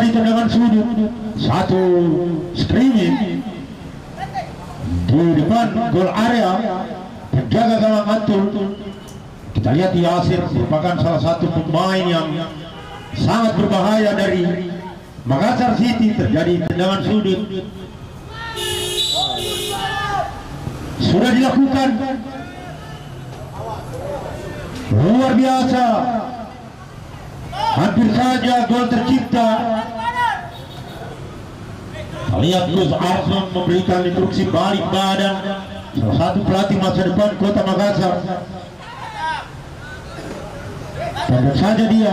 terjadi tendangan sudut, satu screaming di depan gol area. Penjaga gawang Antul, kita lihat Yasir merupakan salah satu pemain yang sangat berbahaya dari Makassar City. Terjadi tendangan sudut, sudah dilakukan, luar biasa, hampir saja gol tercipta. Lihat Gus Arson memberikan instruksi balik badan, salah satu pelatih masa depan Kota Makassar. Tanda saja dia.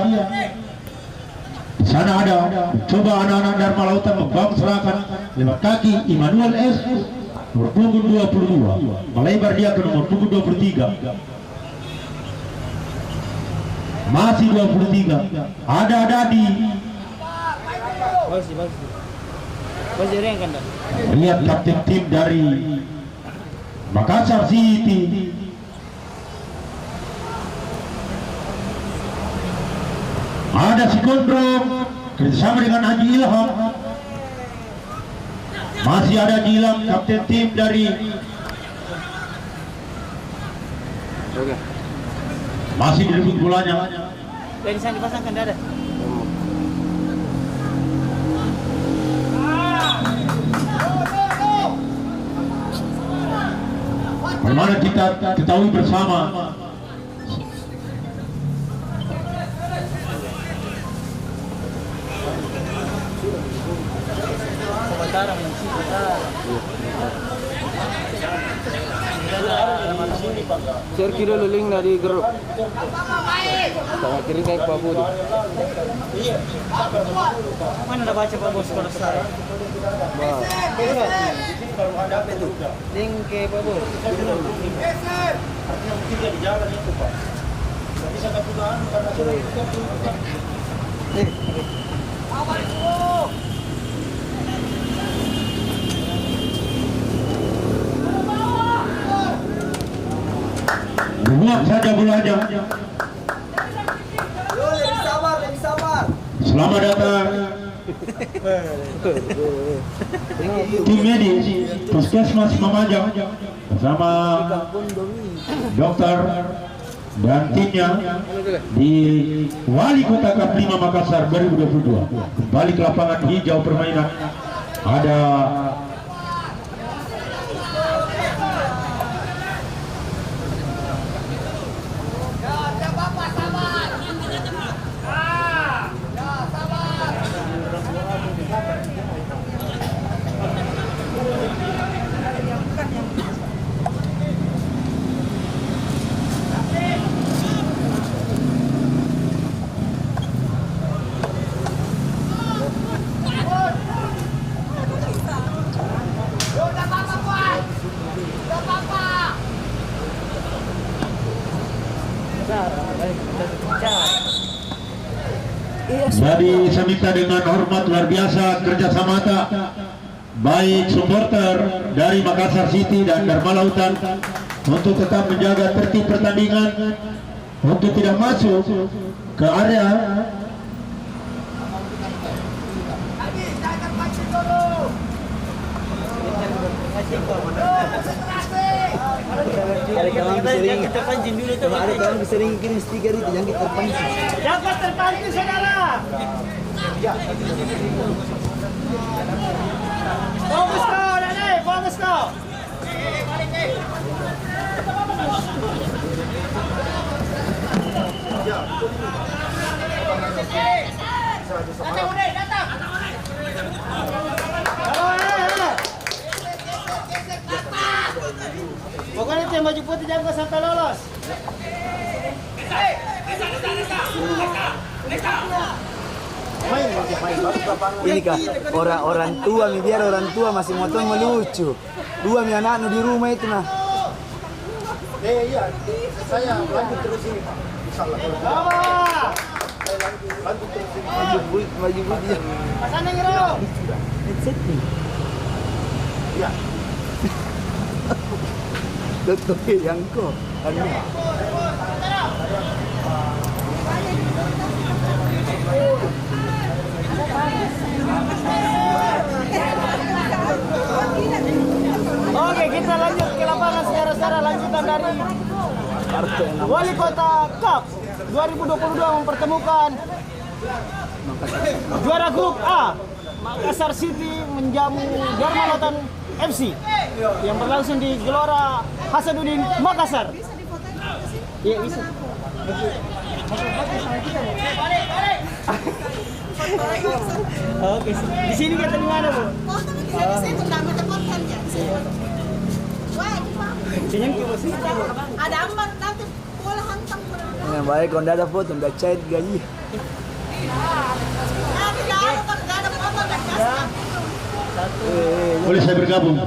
Di sana ada coba anak-anak Dharma Lautan membangun serangan lewat kaki Immanuel S. nomor punggung 22, melebar dia ke nomor punggung 23. Masih 23. Ada Dadi. Lihat kapten tim dari Makassar City. Ada si Gondrong kerjasama dengan Haji Ilham. Masih ada Jilam, kapten tim dari masih direbut bolanya. Dari sana dipasangkan dada. Bagaimana kita ketahui bersama share dulu link dari grup. Sama kiri kayak Pak Budi. Mana udah baca Pak Bos kalau saya? Link ke Pak Bos. di jalan itu Pak. Nggak bisa keputusan karena buang saja bolanya. Lebih sabar. Selamat datang tim medis Puskesmas Mamajang bersama dokter dan timnya di Wali Kota Cup 5 Makassar 2022. Kembali ke lapangan hijau permainan. Ada jadi saya minta dengan hormat luar biasa kerjasama baik supporter dari Makassar City dan Dharma Lautan untuk tetap menjaga tertib pertandingan, untuk tidak masuk ke area Kita pancing dulu tuh. Ada orang bisa kirim stiker itu yang kita pancing. Jangan terpancing saudara. Fokus kau, Dani, fokus kau. Datang. Pokoknya tim baju putih jangan sampai lolos. Ini kah orang tua nih, biar orang tua masih motor melucu. Dua nih anak di rumah itu nah. iya, saya lanjut terus ini Pak. Insyaallah. Lanjut terus ini. Maju putih. Pasane ngiro. Setting. Iya. Dokter yang kok. Wali Kota Cup 2022 mempertemukan juara grup A Makassar City menjamu Dharma Lautan FC yang berlangsung di Gelora Hasanuddin Makassar. Iya bisa. Oke, di sini kita di mana, Bu? Ada aman nanti bola hantam. Yang baik kalau ada foto, udah cair gaji. Boleh saya bergabung?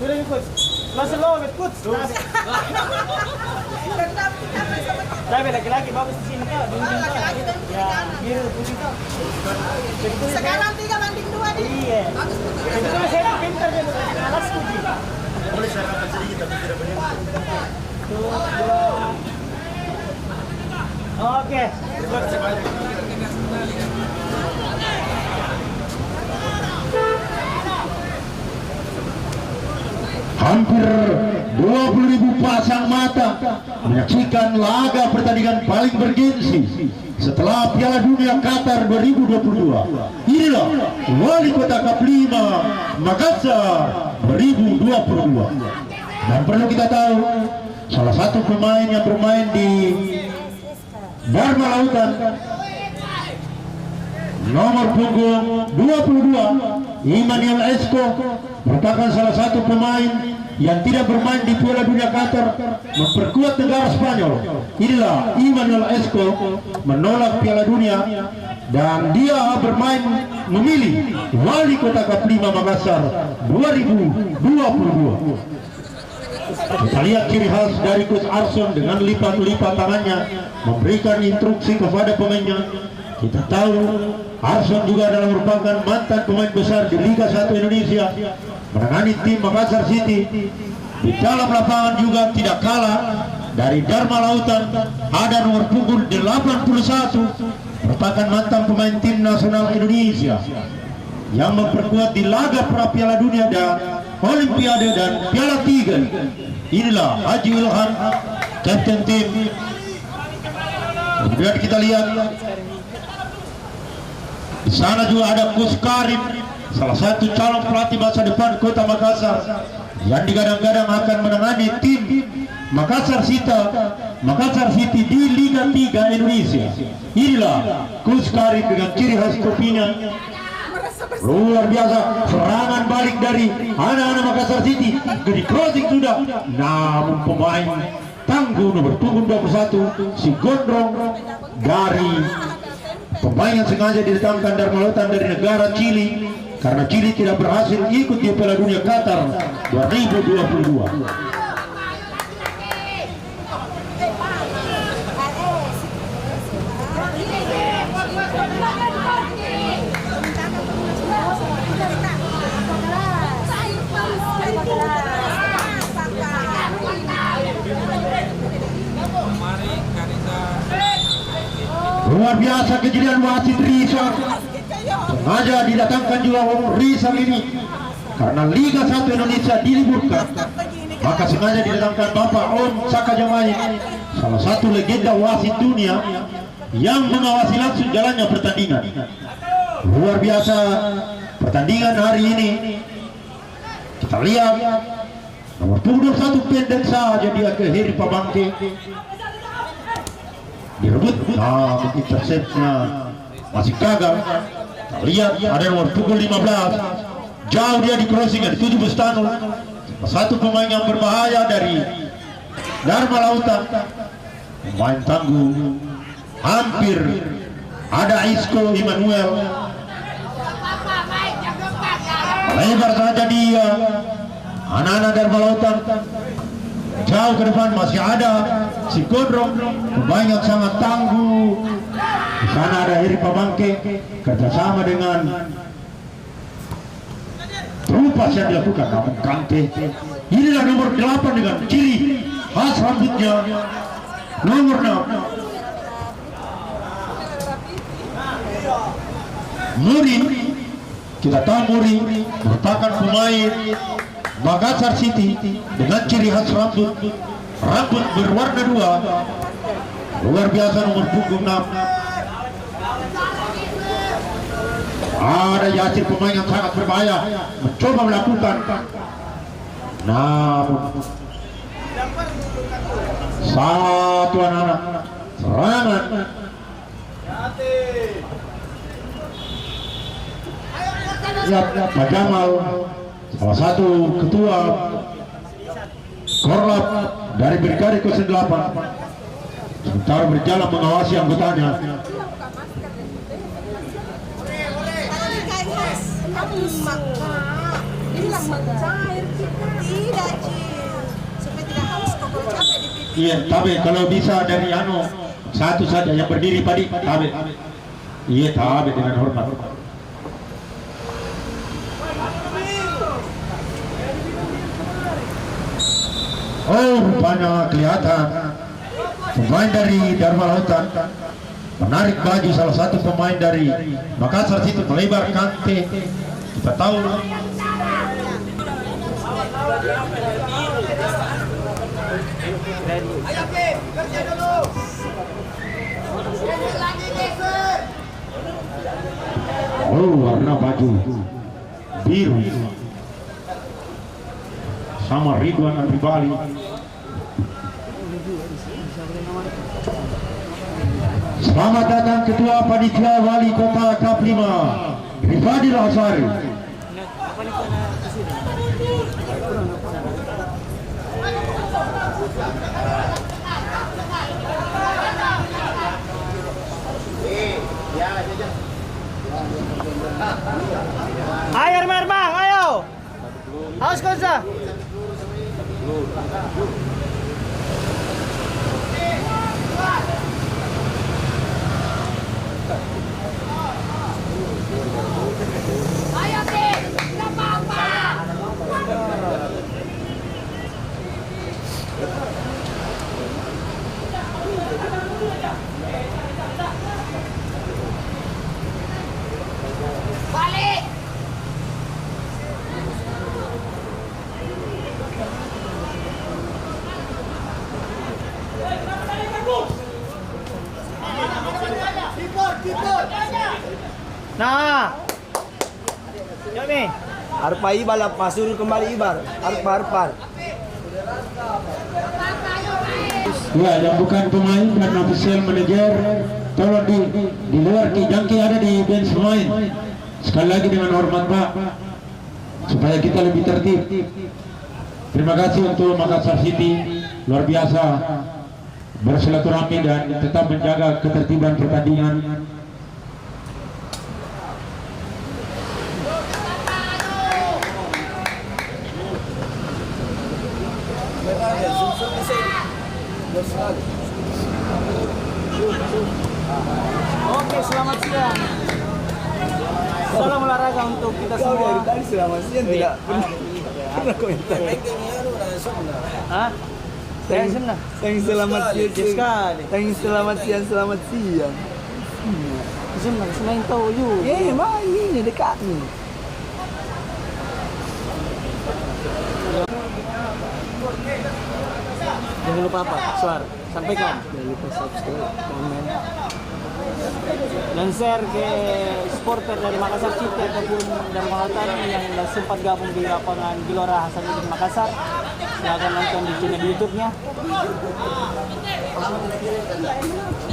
Sudah ikut. Masih lo ikut. Tapi laki-laki bagus di sini kok. Ya, biru putih kok. Sekarang 3 banding 2 nih. Iya. Itu saya pintar dia alas kuji. Boleh saya angkat sedikit tapi tidak banyak. Oke. Hampir 20.000 pasang mata menyaksikan laga pertandingan paling bergengsi setelah Piala Dunia Qatar 2022. Inilah Wali Kota Cup 5 Makassar 2022. Dan perlu kita tahu, salah satu pemain yang bermain di Dharma Lautan nomor punggung 22 Immanuel Esco merupakan salah satu pemain yang tidak bermain di Piala Dunia Qatar memperkuat negara Spanyol. Inilah Immanuel Esco menolak Piala Dunia dan dia bermain memilih Wali Kota Cup 5 Makassar 2022. Kita lihat ciri khas dari Coach Arson dengan lipat-lipat tangannya memberikan instruksi kepada pemainnya. Kita tahu Arson juga adalah merupakan mantan pemain besar di Liga 1 Indonesia, menangani tim Makassar City. Di dalam lapangan juga tidak kalah dari Dharma Lautan, ada nomor punggung 81 merupakan mantan pemain tim nasional Indonesia yang memperkuat di laga pra Piala Dunia dan Olimpiade dan Piala 3. Inilah Haji Wilhan, kapten tim. Kemudian kita lihat di sana juga ada Gus Karim, salah satu calon pelatih masa depan Kota Makassar yang digadang-gadang akan menangani tim Makassar City di Liga 3 Indonesia. Inilah Gus Karim dengan ciri khas kopinya. Luar biasa serangan balik dari anak-anak Makassar City. Di crossing sudah, namun pemain tangguh nomor punggung 21 si Gondrong dari pemain yang sengaja didatangkan Dharma Lautan dari negara Chili karena Chili tidak berhasil ikut di Piala Dunia Qatar 2022. Luar biasa kejadian wasit Rizal, sengaja didatangkan juga Rizal ini karena Liga 1 Indonesia diliburkan, maka sengaja didatangkan Bapak Om Sakajamai, salah satu legenda wasit dunia yang mengawasi langsung jalannya pertandingan. Luar biasa pertandingan hari ini. Kita lihat nomor punggung 21 pendek saja dia ke Heri Pabangke, direbut, nah interceptnya masih gagal. Kita lihat ada nomor punggung 15, jauh dia di crossing, ada 7 Bustano, satu pemain yang berbahaya dari Dharma Lautan, pemain tangguh. Hampir ada Isco Immanuel, lebar saja dia. Anak-anak Dharma Lautan jauh ke depan masih ada si Gondrong, pemain yang sangat tangguh. Di sana ada Heri Pabangke kerjasama dengan Trupas yang dilakukan namun Kante. Inilah nomor 8 dengan ciri khas rambutnya nomor 6 Murin Kita tahu Muri merupakan pemain Makassar City dengan ciri khas rambut berwarna 2, luar biasa nomor punggung 6. Ada Yasir, pemain yang sangat berbahaya, mencoba melakukan, namun satu anak serangan. Ya, Pak Jamal, salah satu ketua Korlap dari Brigade 08, sementara berjalan mengawasi anggotanya. Iya, tapi kalau bisa dari satu saja yang berdiri padi, tabe. Iya, tabe dengan hormat. Oh, rupanya kelihatan pemain dari Dharma Lautan menarik baju salah satu pemain dari Makassar City, melebar kante. Kita tahu warna baju biru sama Ridwan Abibali. Selamat datang Ketua Panitia Wali Kota Kap 5 Rifadil Asari. Ayo Bang, ayo. Haus Koza. Ayo Tim, nggak apa-apa. Balik. Nah. Yuk nih. Arpa Ibar lepas suruh kembali Ibar. Arpa. Ya, yang bukan pemain dan official manager, tolong di luar Jangki ada di bench pemain. Sekali lagi dengan hormat Pak, supaya kita lebih tertib. Terima kasih untuk Makassar City, luar biasa bersilaturahmi dan tetap menjaga ketertiban pertandingan. Oke, selamat siang. Salam olahraga untuk kita Kau semua. dari tadi selamat siang tidak pernah komentar. Hah? Saya senang. Thank selamat siang. Sekali. Thank selamat siang. Senang, senang tahu you. Mana ini dekat ni. Jangan lupa apa? Suara. Sampaikan. Jangan lupa subscribe, komen, Dan share ke supporter dari Makassar City ataupun Dharma Lautan yang sempat gabung di lapangan Gelora Hasanuddin Makassar. Silahkan nonton di channel YouTube-nya.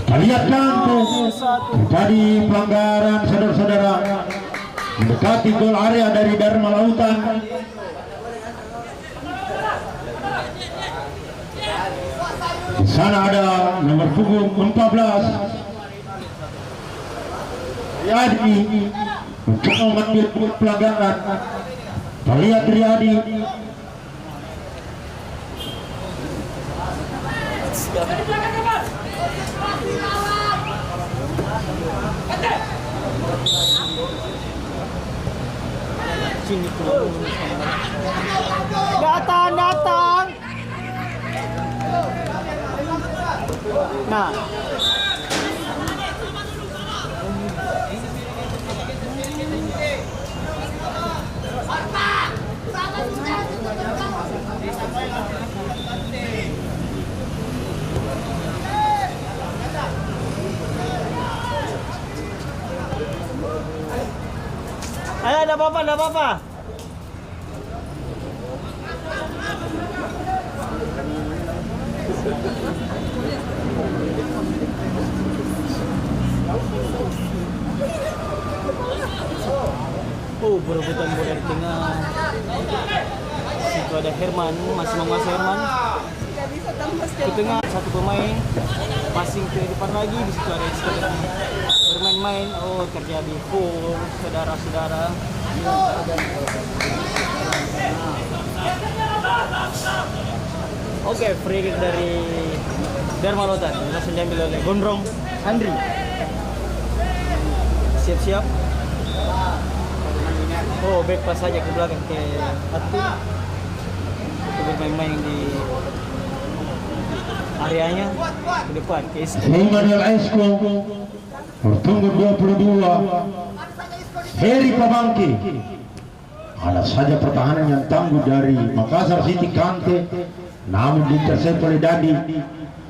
Lihat langsung terjadi pelanggaran saudara-saudara mendekati gol area dari Dharma Lautan. Di sana ada nomor punggung 14 Riyadi mencoba mengambil pelanggaran. Lihat Riyadi. Datang. Nah. enggak apa-apa, enggak apa-apa. Oh, berebutan bola di tengah. Situ ada Herman, masih menguasai Herman. Di tengah satu pemain, passing ke depan lagi. Di situ ada Iskandar bermain-main. Oh, terjadi foul, saudara-saudara. Oke, free kick dari Dharma Lautan. Langsung diambil oleh Gondrong Andri. Siap-siap. Oh, back pass saja ke belakang ke Atu. Itu bermain-main di areanya ke depan ke Isco. Emmanuel Isco bertunggu 22. Heri Pabangki. Ada saja pertahanan yang tangguh dari Makassar City Kante, namun diintercept oleh Dandi.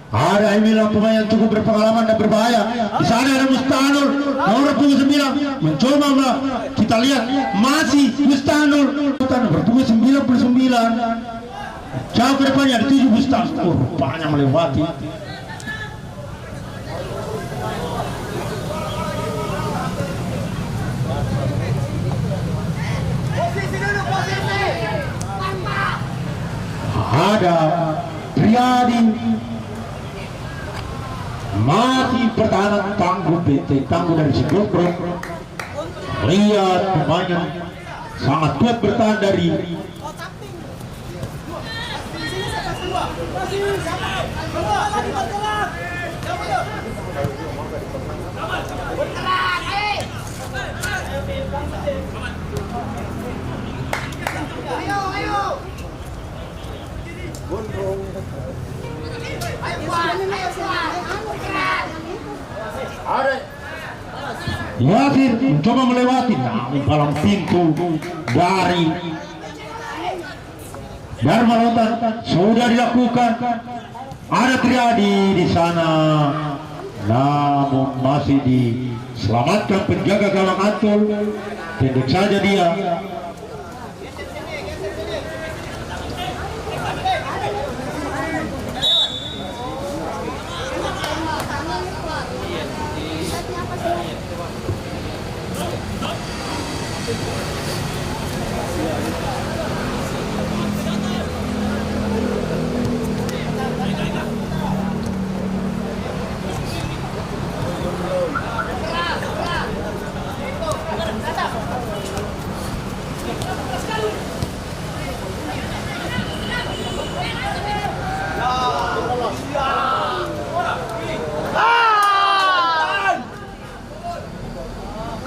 Ada Emilan pemain yang cukup berpengalaman dan berbahaya. Di sana ada Mustanul nomor 29 mencoba kita lihat masih Mustanul bertugas 99. Jauh ke depannya ada 7 Mustanul. Oh, rupanya melewati. Ada Triadi masih pertahanan tangguh PT tangguh dari si Gondrong. Lihat pemainnya sangat kuat bertahan dari Yasir mencoba melewati, namun palang pintu dari Dharma Lautan sudah dilakukan. Ada Triadi di sana, namun masih diselamatkan penjaga gawang Atul. Pendek saja dia.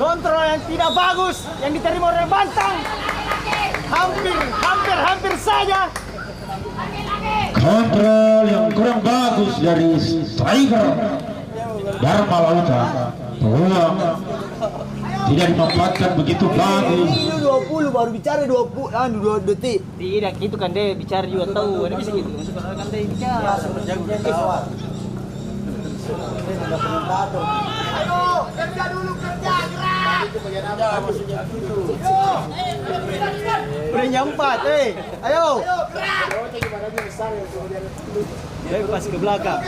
Kontrol yang tidak bagus yang diterima oleh Bantang. Hampir saja. Kontrol yang kurang bagus dari striker Dharma Lautan. Peluang tidak dimanfaatkan begitu bagus. Ini 20 baru bicara 2 detik. Tidak, itu kan dia bicara juga tahu. Ada bisa gitu. Maksud kan dia bicara. Ayo, kerja dulu, kerja, gerak. Udah nyampat, ayo. Gerak. Dia pas ke belakang.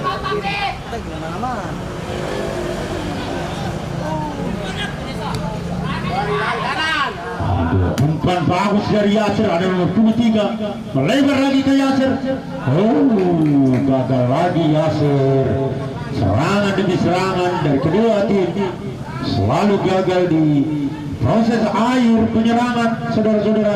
Bapak deh. Kita gimana nama? Umpan bagus dari Yasir, ada nomor 23 melebar lagi ke Yasir. Oh, gagal lagi Yasir. Serangan demi serangan dari kedua tim selalu gagal di proses air penyerangan, saudara-saudara.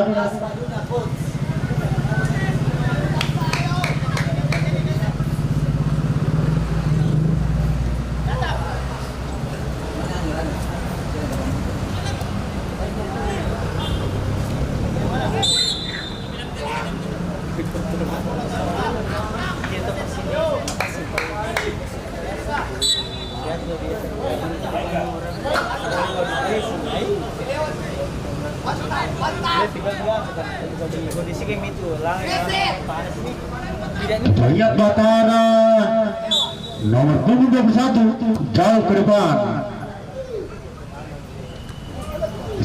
Kondisi game itu Lihat Batara nomor 21 jauh ke depan.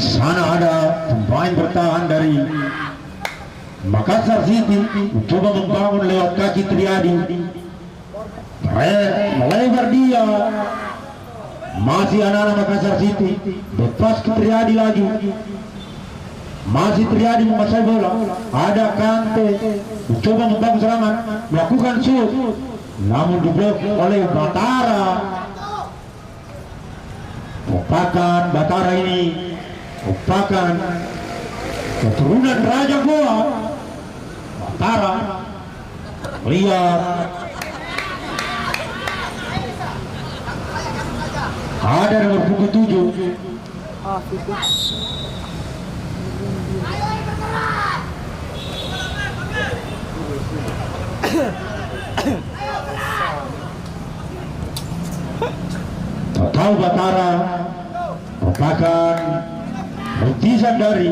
sana ada pemain bertahan dari Makassar City mencoba membangun lewat kaki Triadi, melebar dia, masih anak-anak Makassar City, lepas ke Triadi lagi, masih Triadi menguasai bola, ada Kante mencoba membangun serangan, melakukan shoot, namun diblok oleh Batara. Merupakan Batara ini merupakan keturunan Raja Goa. Batara lihat ada nomor punggung 7. Tahu Batara merupakan rintisan dari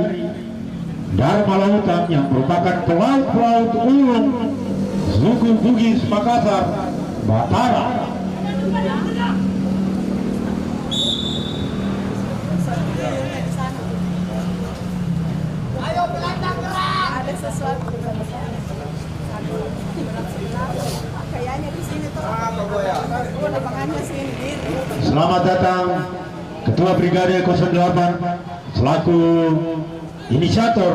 Dharma Lautan yang merupakan pelaut-pelaut ulung suku Bugis Makassar. Batara Ayo belakang gerak. Ada sesuatu kayaknya di sini tuh. Lapangannya sini. Selamat datang Ketua Brigade 08 selaku inisiator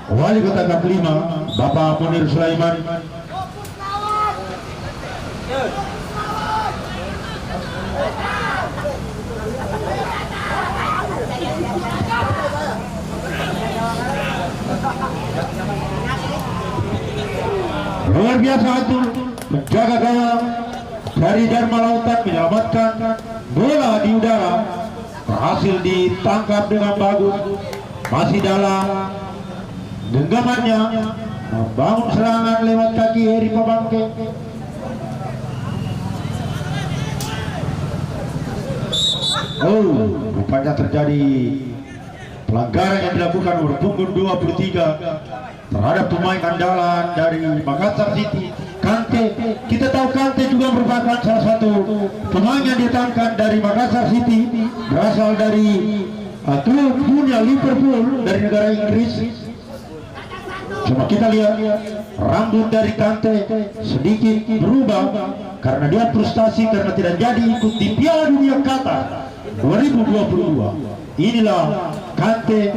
Wali Kota Kap 5 Bapak Munir Sulaiman. Luar biasa itu menjaga gawang dari Dharma Lautan, menyelamatkan bola di udara, berhasil ditangkap dengan bagus, masih dalam genggamannya membangun serangan lewat kaki Heri Pabangke. Rupanya terjadi pelanggaran yang dilakukan oleh punggung 23 terhadap pemain andalan dari Makassar City, Kante. Kita tahu Kante juga merupakan salah satu pemain yang ditangkan dari Makassar City, berasal dari klub punya Liverpool dari negara Inggris. Coba kita lihat rambut dari Kante sedikit berubah karena dia frustasi karena tidak jadi ikut di Piala Dunia Qatar 2022. Inilah Kante.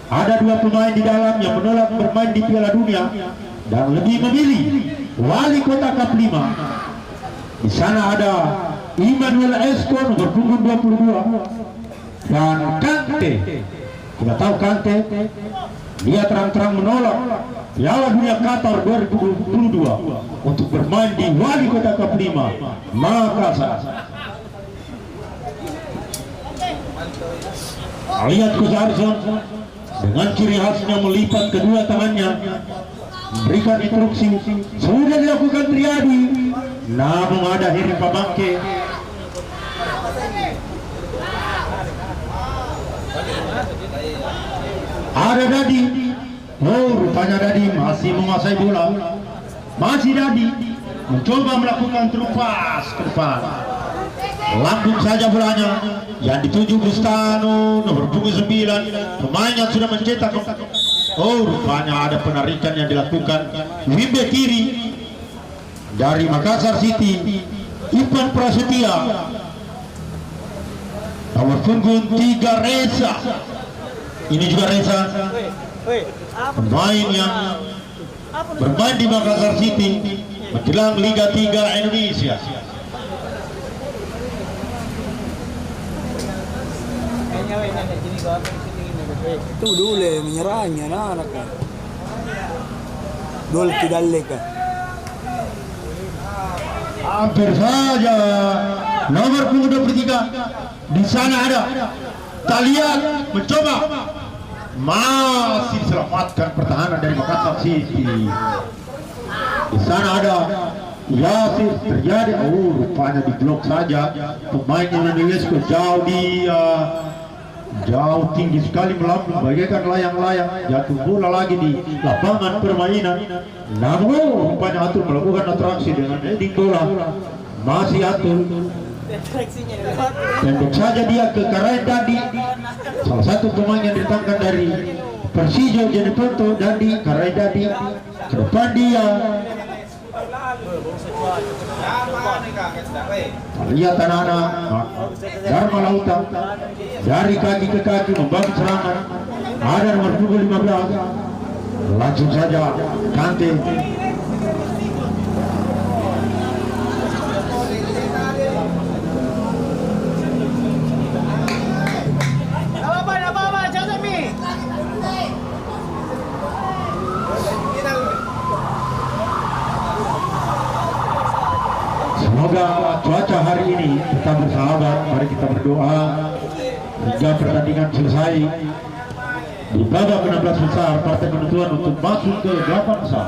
Ada dua pemain di dalam yang menolak bermain di Piala Dunia dan lebih memilih Wali Kota Kap 5. Di sana ada Immanuel Esco nomor punggung 22 dan Kante. Kita tahu Kante dia terang-terang menolak Piala Dunia Qatar 2022 untuk bermain di Wali Kota Kap 5 Makassar. Lihat Kusarson dengan ciri khasnya melipat kedua tangannya, memberikan instruksi. Sudah dilakukan Triadi, namun ada Heri Pabangke. Ada Dadi. Rupanya Dadi masih menguasai bola. Masih Dadi mencoba melakukan terupas ke depan. Lambung saja bolanya yang dituju Bustano nomor punggung 9. Pemain yang sudah mencetak. Rupanya ada penarikan yang dilakukan wimbe kiri dari Makassar City, Ivan Prasetya. Nomor punggung 3 Reza. Ini juga Reza, pemain yang bermain di Makassar City menjelang Liga 3 Indonesia. Itu dulu menyerahnya anak-anaknya. Dol Kidaleka. Hampir saja nomor punggung 23 di sana ada Talian mencoba, masih diselamatkan pertahanan dari Makassar City. Di sana ada Yasir terjadi, rupanya diblok saja pemain Indonesia. Jauh dia, jauh tinggi sekali melambung bagaikan layang-layang, jatuh bola lagi di lapangan permainan. Namun rupanya Atul melakukan atraksi dengan heading bola. Masih Atul Seleksinya lewat. Tembak saja dia ke Karai Dadi, salah satu pemain yang ditangkap dari Persijo Jeneponto. Dadi, Karai Dadi ke depan dia. Lihat anak-anak Dharma Lautan dari kaki ke kaki membangun serangan. Ada nomor punggung 15, langsung saja Kante. Semoga cuaca hari ini tetap bersahabat. Mari kita berdoa hingga pertandingan selesai. Di babak 16 besar, partai penentuan untuk masuk ke 8 besar.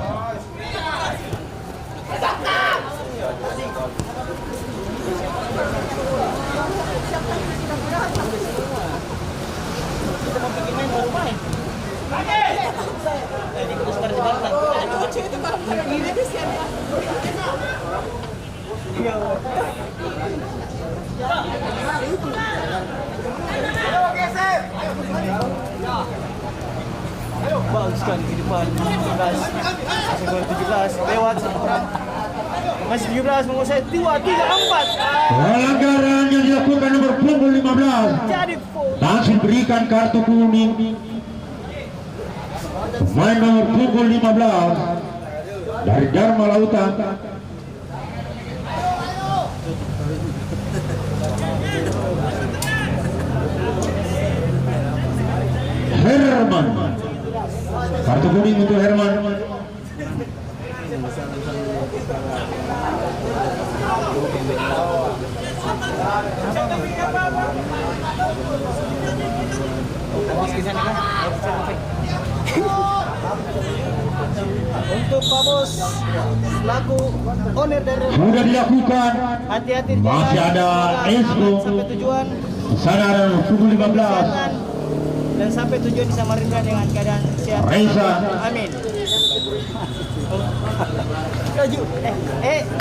Bagus sekali di depan 17 lewat satu orang. Masih 17 menguasai 2-3-4. Pelanggaran yang dilakukan nomor punggung 15. Jadi Langsung berikan kartu kuning. Pemain nomor punggung 15 dari Dharma Lautan. Herman. Kartu kuning untuk Herman. Untuk Pak Bos selaku owner dari Sudah dilakukan. hati-hati di Masih jalan. ada Semoga Esco. aman sampai tujuan Di sana ada nomor punggung 15. dan sampai tujuan di Samarinda dengan keadaan sehat. Reza. Amin. Laju.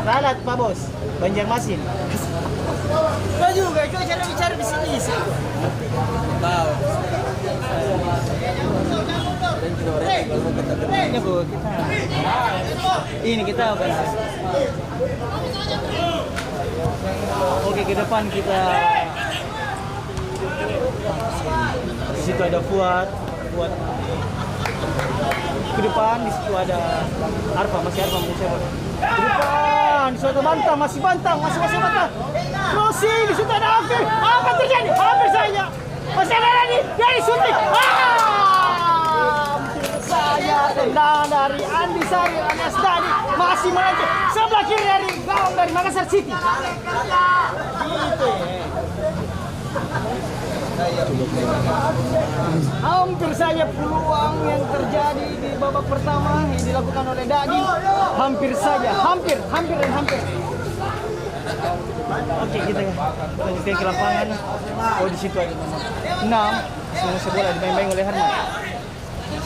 Ralat Pak Bos. Banjarmasin. Laju juga, coba cara bicara di sini. Tahu. Ini Bu, kita. Ini kita apa? Oke, ke depan kita. Di situ ada Fuad ke depan, di situ ada Arfa, masih Arfa menurut saya. Ke depan, di situ ada Bantang, masih Bantang. Crossing, di situ ada Afir. Apa terjadi? Hampir saja. Masih ada lagi, dari syuting. Saya tendang dari Andi Sari alias Dani, masih maju sebelah kiri dari gawang dari Makassar City. Gitu ya. Hampir saja peluang yang terjadi di babak pertama yang dilakukan oleh Dadi. Hampir saja, hampir. Oke, kita lanjutkan ke lapangan. Oh, di situ ada nomor 6, menguasai bola dimain-main oleh Herman.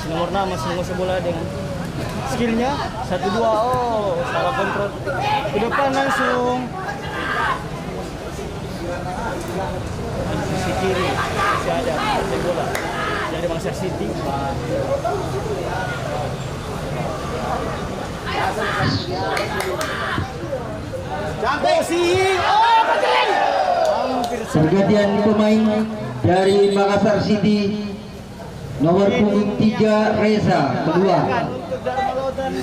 Nomor 6 masih menguasai bola dengan skillnya 1-2. Oh, salah kontrol. Ke depan langsung. Sisi kiri masih ada menguasai bola dari Makassar City. Bossing. Oh, betul. Pergantian pemain dari Makassar City, nomor punggung 3 Reza keluar,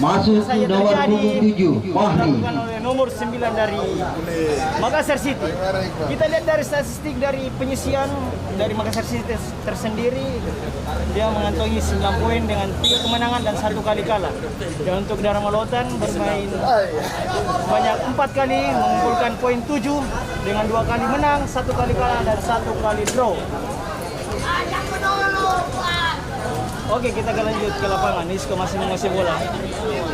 masuk nomor punggung 7 Fahri. Nomor 9 dari Makassar City. Kita lihat dari statistik dari penyisian dari Makassar City tersendiri, dia mengantongi 9 poin dengan 3 kemenangan dan 1 kali kalah. Dan untuk Dharma Lautan bermain banyak 4 kali, mengumpulkan poin 7 dengan 2 kali menang, 1 kali kalah dan 1 kali draw. Oke, kita akan lanjut ke lapangan. Isco masih menguasai bola.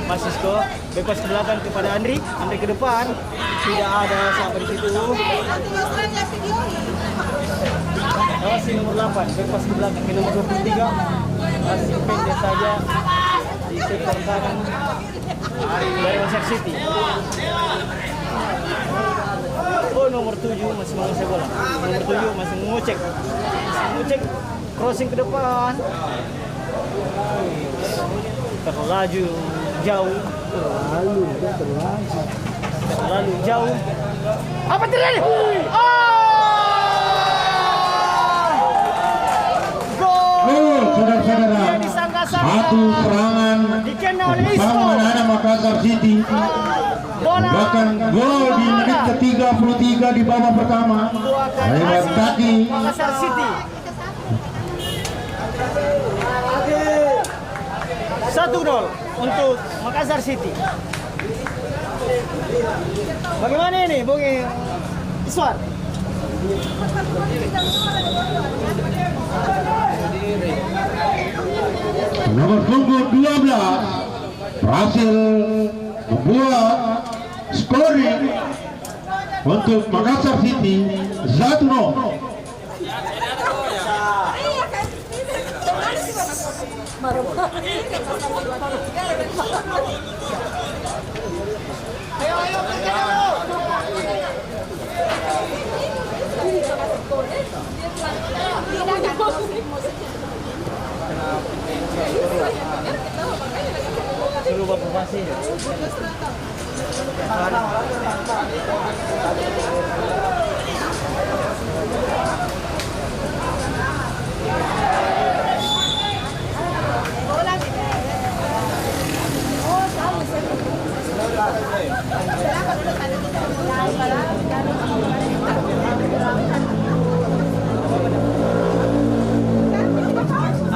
Mas Isco bebas ke belakang kepada Andri ke depan. Tidak ada sampai di situ. Masih nomor 8 bebas ke belakang ke nomor 23. Masih pendek saja di sektor kanan dari Makassar City. Oh, nomor 7 masih menguasai bola. Nomor 7 masih mengucek. Crossing ke depan. Terlaju jauh. Terlalu jauh. Apa terjadi? Gol, saudara-saudara. Satu serangan bersama anak Makassar City. Bahkan gol di menit ke-33 di babak pertama. Lewat kaki Makassar City. 1-0 untuk Makassar City. Bagaimana ini, Bung Iswar? Nomor punggung 12 berhasil membuat scoring untuk Makassar City 1-0. Suruh berprovasi.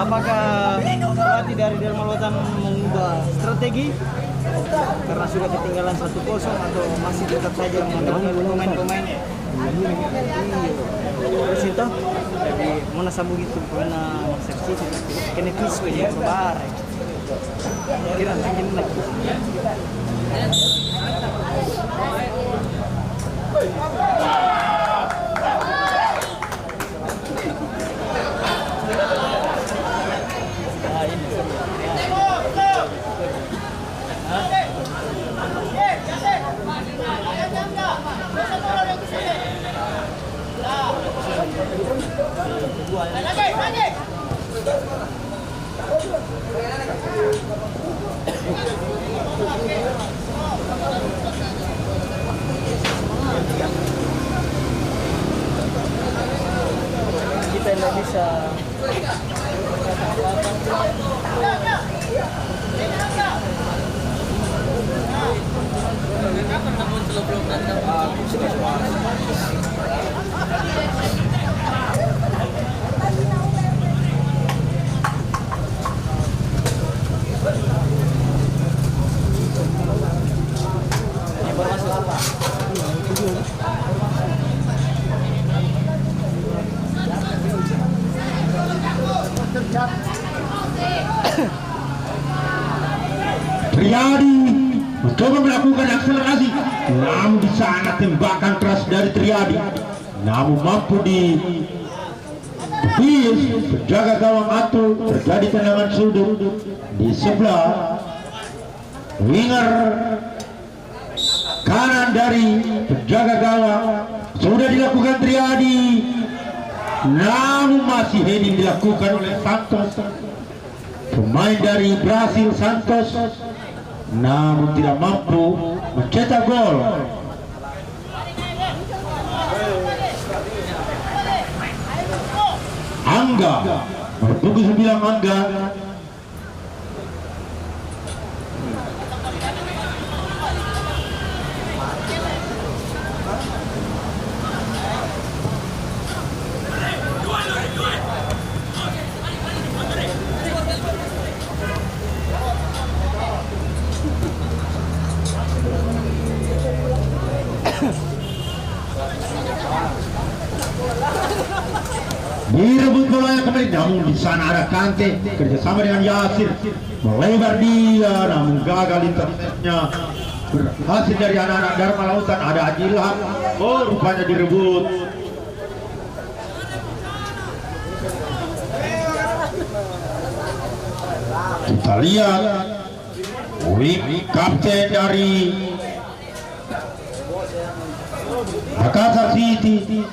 Apakah pelatih dari Dharma Lautan mengubah strategi karena sudah ketinggalan 1-0 atau masih tetap saja mengandalkan pemain-pemainnya? Terus itu jadi mana sabu gitu karena maksudnya kena pisau ya kebar. Kira mungkin lagi. Kita tidak bisa Triadi mencoba melakukan akselerasi, namun di sana tembakan keras dari Triadi, namun mampu ditepis penjaga gawang Atul. Terjadi tendangan sudut di sebelah winger kanan dari penjaga gawang. Sudah dilakukan Triadi, namun masih heading dilakukan oleh Santos, pemain dari Brasil Santos, namun tidak mampu mencetak gol. Angga berpukul 9 Angga. Direbut bolanya kembali, namun di sana ada Kante kerjasama dengan Yasir, melebar dia, namun gagal internetnya. Berhasil dari anak-anak Dharma Lautan, ada Adilham. Oh, rupanya direbut. Kita lihat wing kapten dari Makassar City.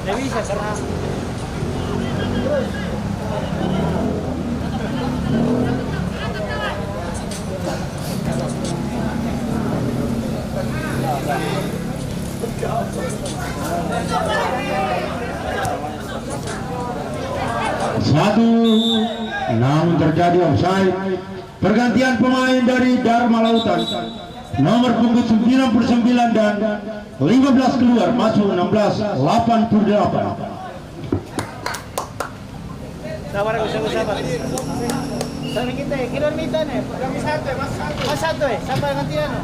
Tidak bisa karena Satu, namun terjadi offside. Pergantian pemain dari Dharma Lautan. Nomor punggung 99 dan 15 keluar, masuk 16, 88. sabar aku sabar. Sabi kita kilomita nih. Mas satu sampai nanti ano.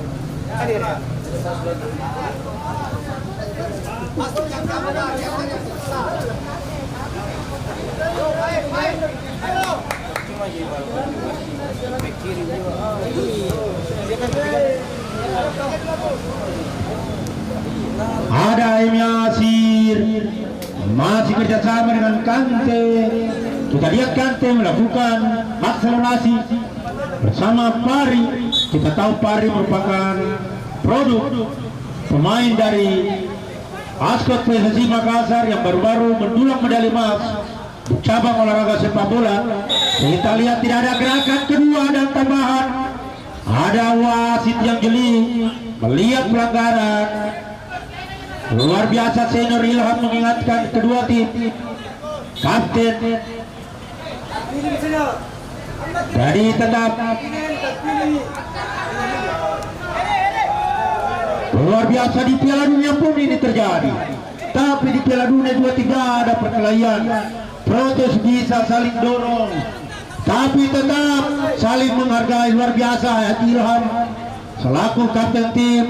Hadir ya. Ada Emi Asir, masih kerjasama dengan Kante. Kita lihat Kante melakukan akselerasi bersama Pari. Kita tahu Pari merupakan produk pemain dari Askot PSSI Makassar yang baru-baru mendulang medali emas di cabang olahraga sepak bola. Kita lihat tidak ada gerakan kedua dan tambahan. Ada wasit yang jeli melihat pelanggaran. Luar biasa senior Ilham mengingatkan kedua tim. Kapten jadi tetap luar biasa di Piala Dunia pun ini terjadi. Tapi di Piala Dunia juga tidak ada perkelahian. Protes bisa saling dorong, tapi tetap saling menghargai. Luar biasa Ilham selaku kapten tim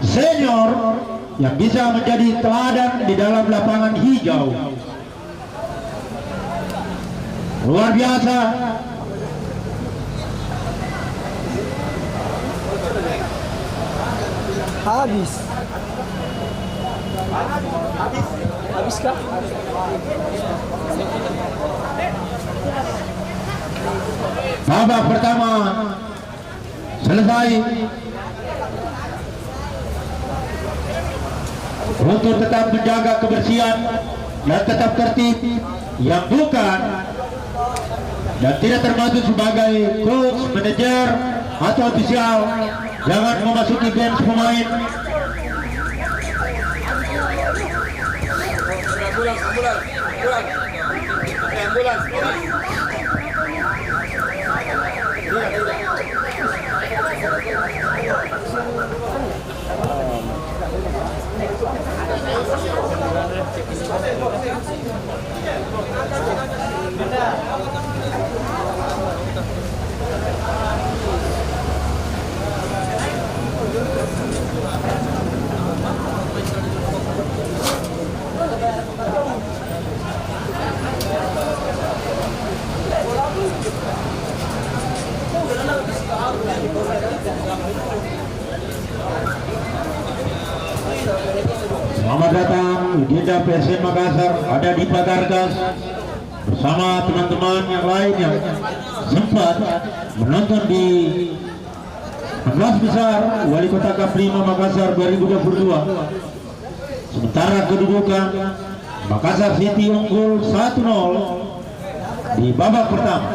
senior yang bisa menjadi teladan di dalam lapangan hijau. Luar biasa. Habis kah? Babak pertama selesai. Untuk tetap menjaga kebersihan dan tetap tertib, yang bukan dan tidak termasuk sebagai coach, manajer atau ofisial, jangan memasuki bench pemain. Selamat datang legenda PSM Makassar, ada di Pagargas bersama teman-teman yang lain yang sempat menonton di 16 besar Wali Kota Cup 5 Makassar 2022. Sementara kedudukan Makassar City unggul 1-0 di babak pertama.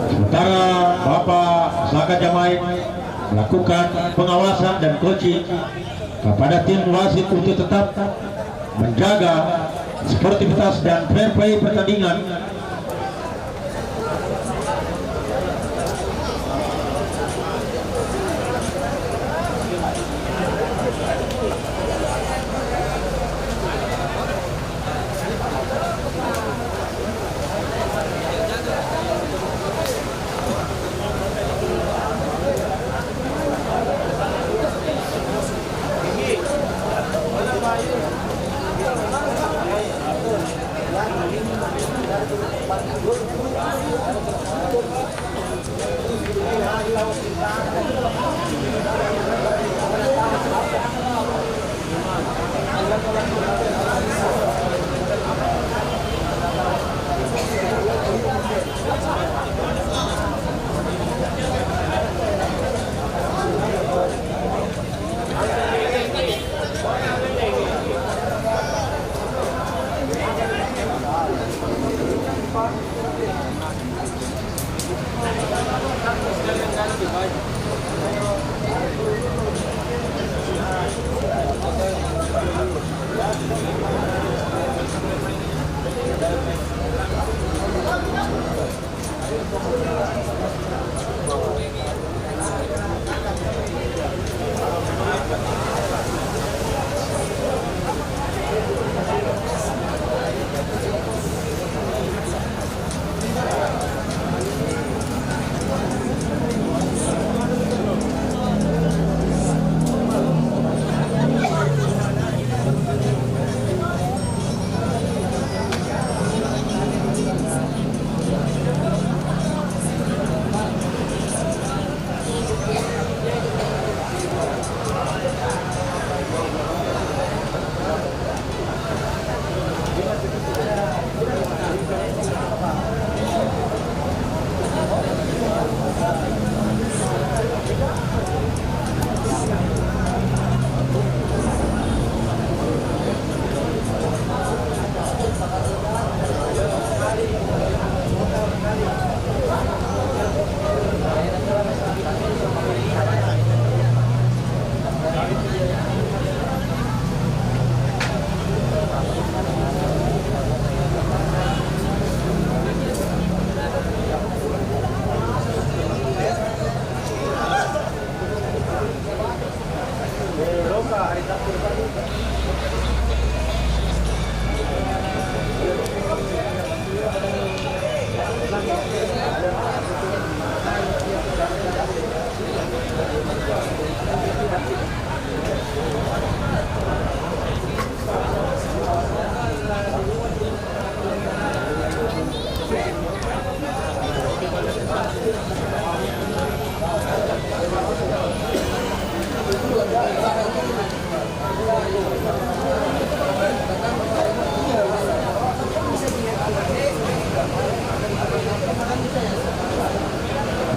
Sementara Bapak Saka Jamaik melakukan pengawasan dan coaching kepada tim wasit untuk tetap menjaga sportivitas dan fair play pertandingan.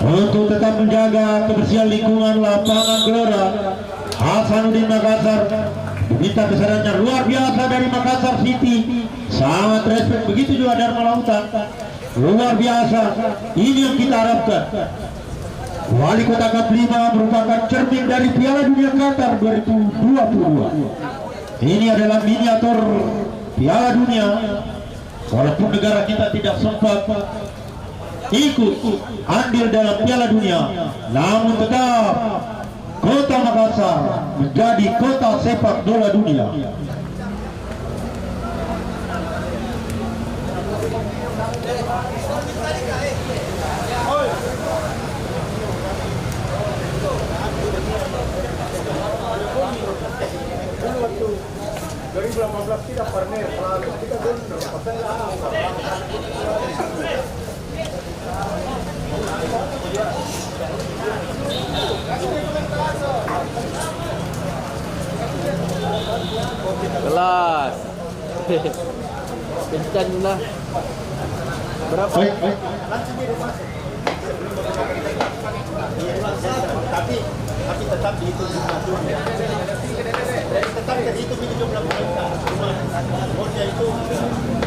Untuk tetap menjaga kebersihan lingkungan lapangan Gelora, Hasanuddin Makassar meminta kesadarannya luar biasa dari Makassar City, sangat respect. Begitu juga Dharma Lautan, luar biasa. Ini yang kita harapkan. Wali Kota Katlima merupakan cermin dari Piala Dunia Qatar 2022. Ini adalah miniatur Piala Dunia. Walaupun negara kita tidak sempat ikut andil dalam Piala Dunia, namun tetap Kota Makassar menjadi kota sepak bola dunia. Dari 2018 tidak pernah kita Kelas. Kencang lah. Berapa? Tapi tetap dihitung jumlah. Tetap terhitung itu jumlah peserta. Cuma bornya itu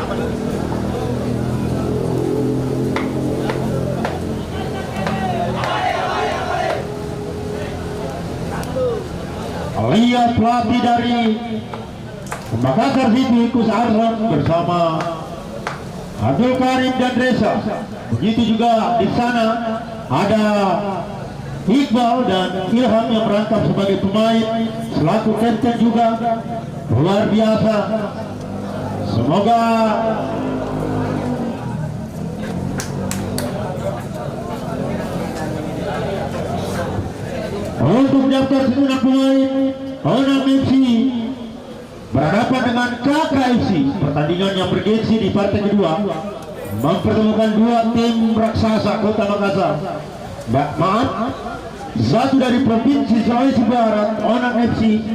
apa? Lihat pelatih dari Makassar City Kus Arhan bersama Abdul Karim dan Reza. Begitu juga di sana ada Iqbal dan Ilham yang merangkap sebagai pemain selaku kapten juga. Luar biasa. Semoga untuk daftar sejumlah pemain Honam FC berhadapan dengan KKFC. Pertandingan yang bergengsi di partai kedua mempertemukan dua tim raksasa Kota Makassar. Maaf, satu dari Provinsi Sulawesi Barat, Honam FC,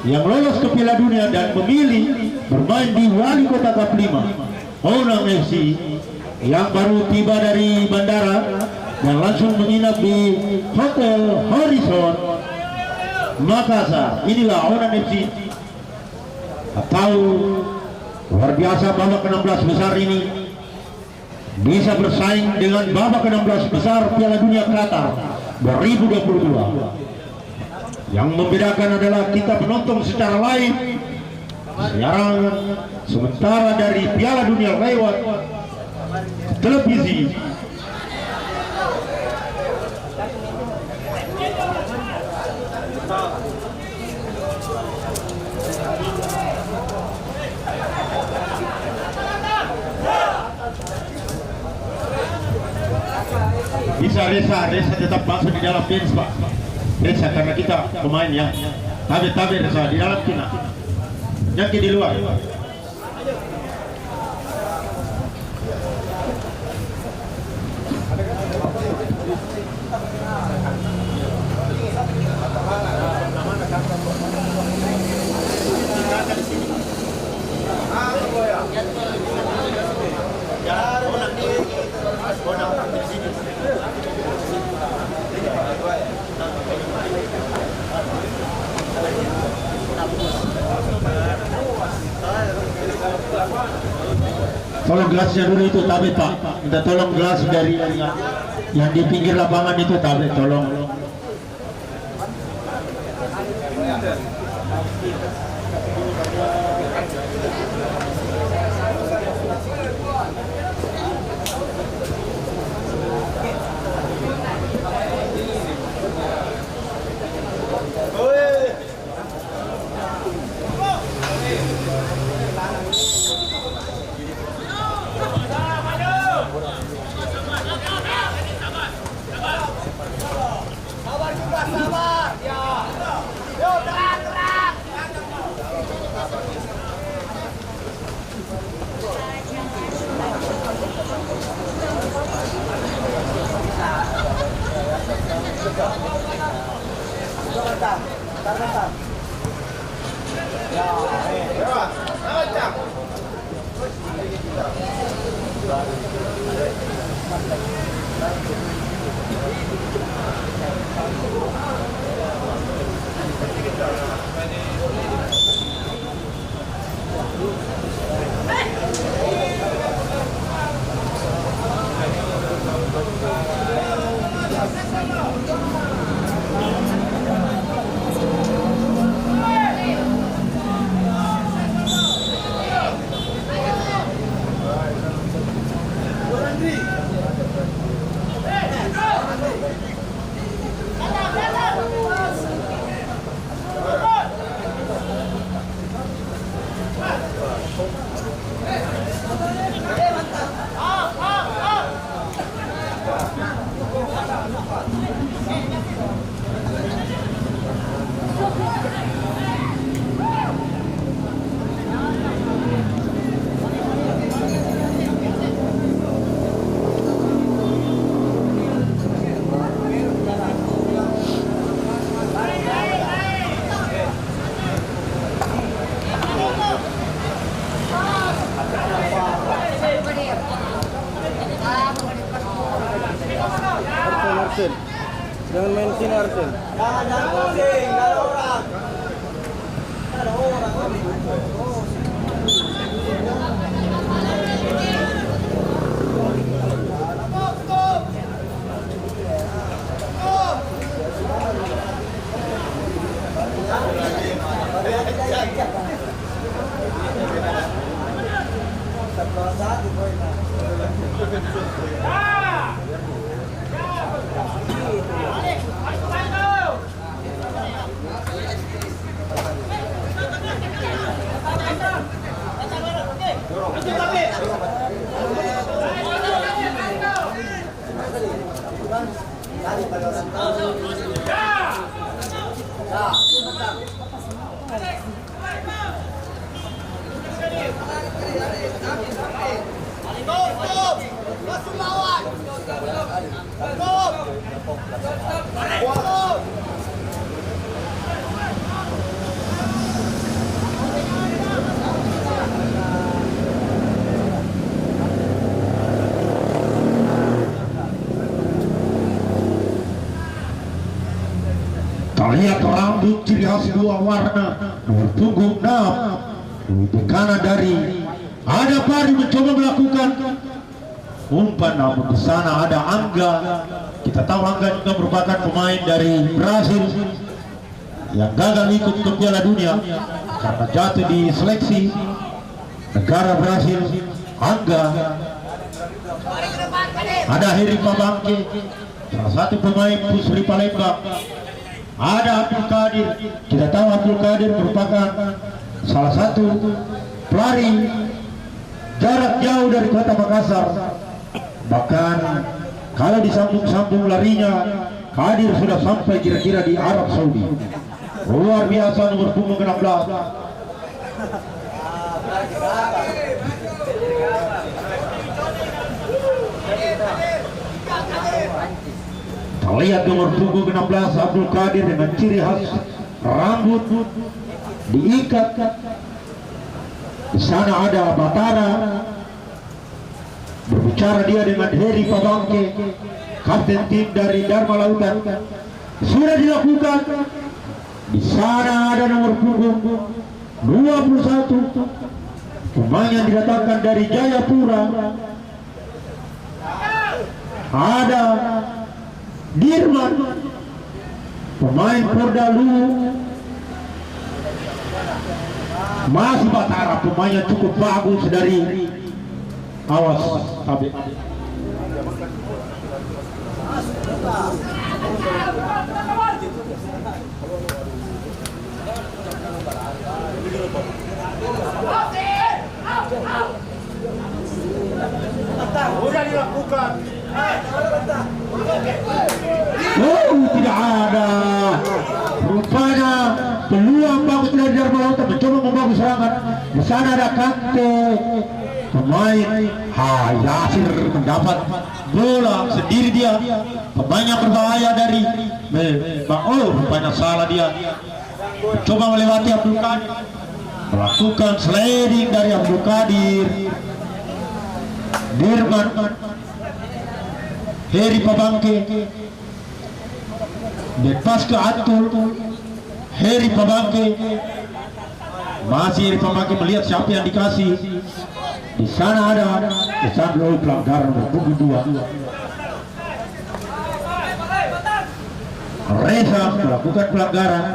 yang lolos ke Piala Dunia dan memilih bermain di Wali Kota Kap 5. Honam FC yang baru tiba dari bandara dan langsung menginap di Hotel Horizon Makassar. Inilah Honam FC, atau luar biasa babak ke-16 besar ini bisa bersaing dengan babak ke-16 besar Piala Dunia Qatar 2022. Yang membedakan adalah kita menonton secara live siaran sementara dari Piala Dunia lewat televisi. Bisa Reza tetap masuk di dalam bench Pak. Reza karena kita pemain ya. Tabe Reza di dalam kita. Nyaki di luar. Tolong gelasnya dulu itu Tabe Pak. Minta tolong gelas dari yang di pinggir lapangan itu Tabe, tolong. Arsen. Jangan main sini Arsen. Jangan pusing, nggak ada orang. Nggak ada orang. Masuk lawan. Terlihat rambut ciri khas dua warna, nomor punggung 6, di kanan dari ada Pari mencoba melakukan umpan, namun di sana ada Angga. Kita tahu Angga juga merupakan pemain dari Brasil yang gagal ikut ke Piala Dunia karena jatuh di seleksi negara Brasil. Angga, ada Heri Pabangke, salah satu pemain Pusri Palembang. Ada Abdul Qadir. Kita tahu Abdul Qadir merupakan salah satu pelari jarak jauh dari kota Makassar. Bahkan kalau disambung-sambung larinya, Qadir sudah sampai kira-kira di Arab Saudi. Luar biasa nomor punggung 16. Kita lihat nomor punggung 16 Abdul Qadir dengan ciri khas rambut diikat. Di sana ada Batara. Berbicara dia dengan Heri Pabangke, kapten tim dari Dharma Lautan. Sudah dilakukan. Di sana ada nomor punggung 21, pemain yang didatangkan dari Jayapura. Ada Dirman, pemain Porda Luwu. Masih Batara, pemain yang cukup bagus dari awas KB. Udah dilakukan. Oh, tidak ada. Rupanya peluang bagus dari Dharma Lautan mencoba membangun serangan. Di sana ada Kante, pemain Yasir mendapat bola sendiri dia. Pemain yang berbahaya dari rupanya salah dia. Coba melewati Abdul Qadir, melakukan sliding dari Abdul Qadir. Dirman, Heri Pabangke, lepas ke Atul. Heri Pabangke, masih Heri Pabangke melihat siapa yang dikasih. Di sana ada Isandro pelanggaran berpunggung 2. Reza melakukan pelanggaran.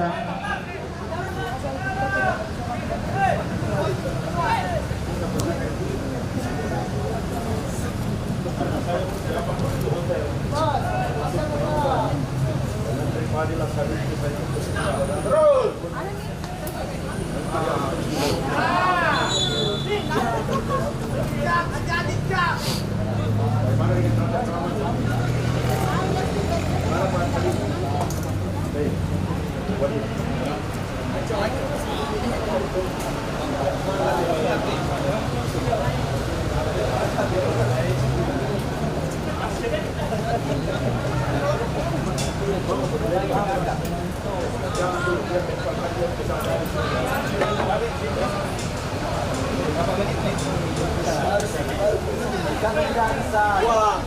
Wah.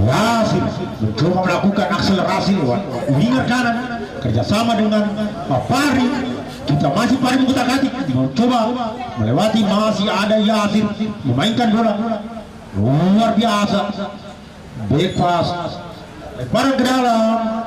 Yasir mencoba melakukan akselerasi lewat winger kanan kerjasama dengan Pari. Kita masih Pari mengutak-atik, mencoba melewati, masih ada Yasir memainkan bola luar biasa, bebas lebaran ke dalam.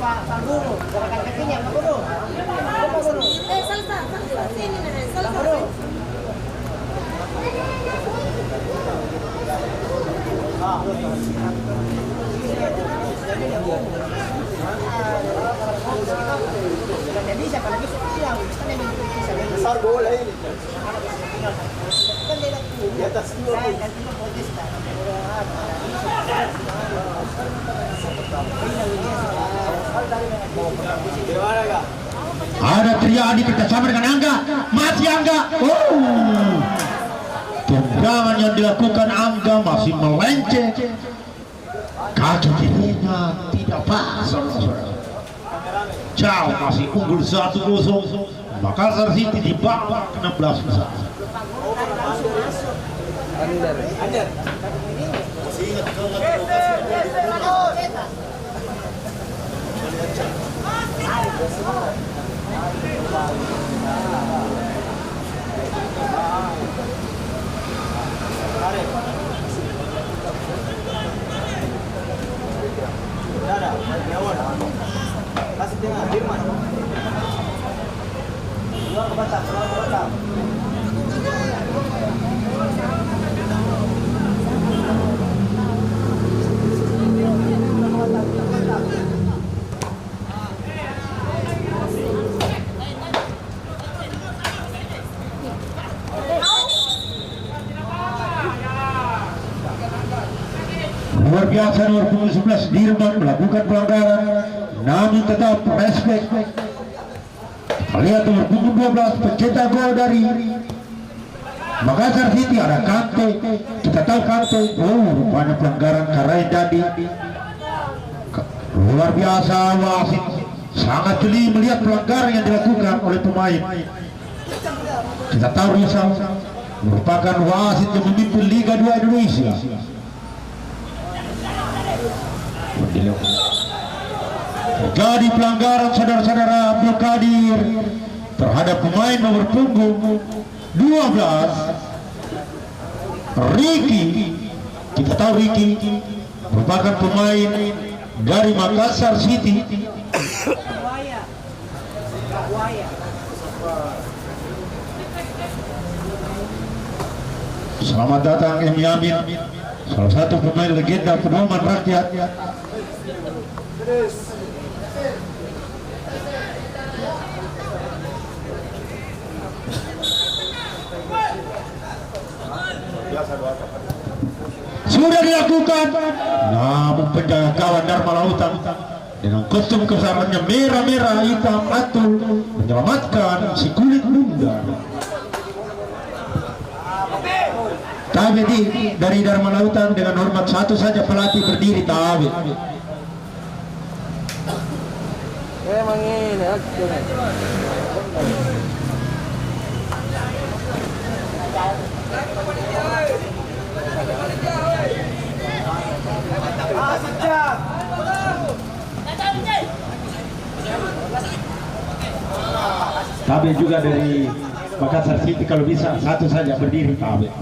Pak Guru, gerakan kakinya Pak Guru. Salsa, sini nih, salsa. Besar bola ini. Di atas dua. Ada Triadi kerjasama dengan Angga, masih Angga. Tendangan yang dilakukan Angga masih melenceng, kaki kirinya tidak pas. Jauh masih unggul 1-0. Makassar City di babak 16 besar. Luar biasa nomor punggung 11 Dirman melakukan pelanggaran, namun tetap respect. Lihat nomor punggung 12 pencetak gol dari Makassar City, ada Kante. Kita tahu Kante, rupanya pelanggaran Karai tadi. Luar biasa, wasit sangat jeli melihat pelanggaran yang dilakukan oleh pemain. Kita tahu Rizal merupakan wasit yang memimpin Liga 2 Indonesia. Terjadi pelanggaran saudara-saudara Abdul Qadir terhadap pemain nomor punggung 12 Ricky. Kita tahu Ricky merupakan pemain dari Makassar City. Selamat datang Emi Amin, salah satu pemain legenda pedoman rakyat. Sudah dilakukan, namun penjaga kawan Dharma Lautan dengan kostum kesarannya merah-merah hitam atul menyelamatkan si kulit bundar. Tapi dari Dharma Lautan dengan hormat satu saja pelatih berdiri tahu. Emang ini Tabe juga dari Makassar City, kalau bisa satu saja berdiri Tabe.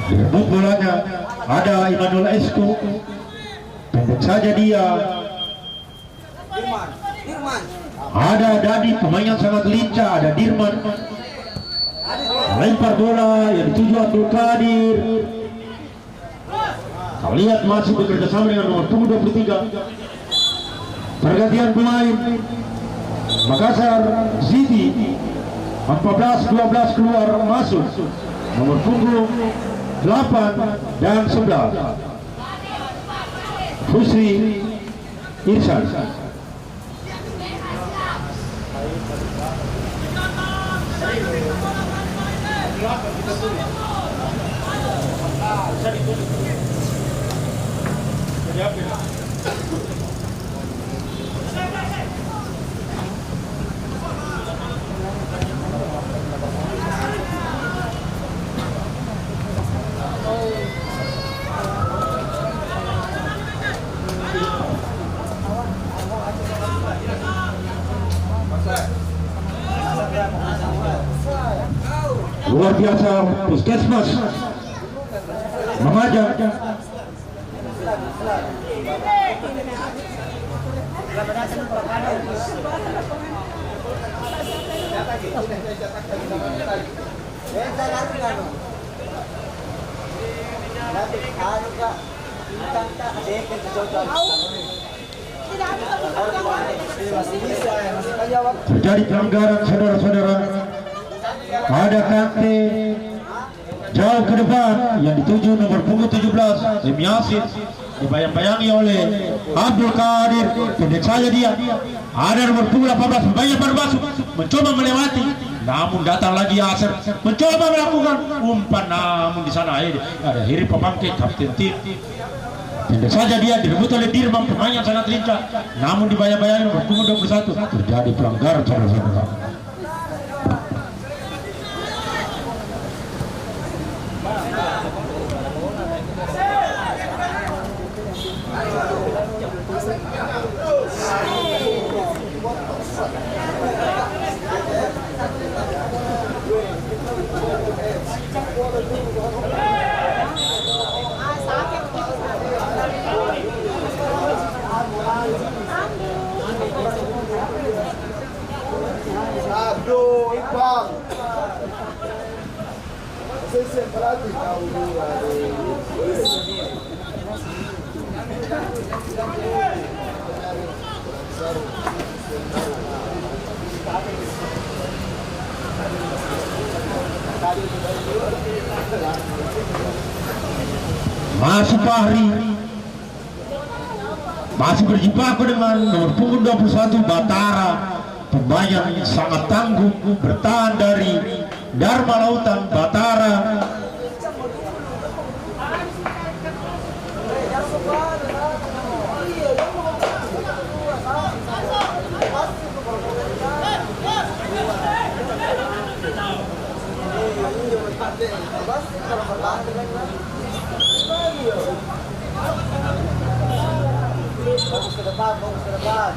Direbut bolanya, ada Imanul Esku, pendek saja dia. Ada Dadi, pemain yang sangat lincah, ada Dirman. Lempar bola yang dituju Abdul Qadir. Kau lihat masih bekerja sama dengan nomor punggung 23. Pergantian pemain Makassar City, 14-12 keluar masuk nomor punggung 8 dan 11 Fusri Irsan. Luar biasa Puskesmas Mengajak terjadi pelanggaran, saudara-saudara. Ada kante jauh ke depan yang dituju nomor punggung 17 Im Yasin, dibayang-bayangi oleh Abdul Qadir. Pendek saja dia. Ada nomor punggung 18 banyak baru masuk, mencoba melewati, namun datang lagi Yasir mencoba melakukan umpan, namun di sana ada Hiri Pemangke, kapten tim. Pendek saja dia, direbut oleh Dirman, pemain yang sangat lincah, namun dibayang-bayangi nomor punggung 21. Terjadi pelanggaran, saudara-saudara. Aduh, Ibang. Saya berarti tahu dua. Masih Fahri, masih berjibaku dengan nomor punggung 21 Batara, pemain yang sangat tangguh, bertahan dari Dharma Lautan. Batara Bagus ke depan.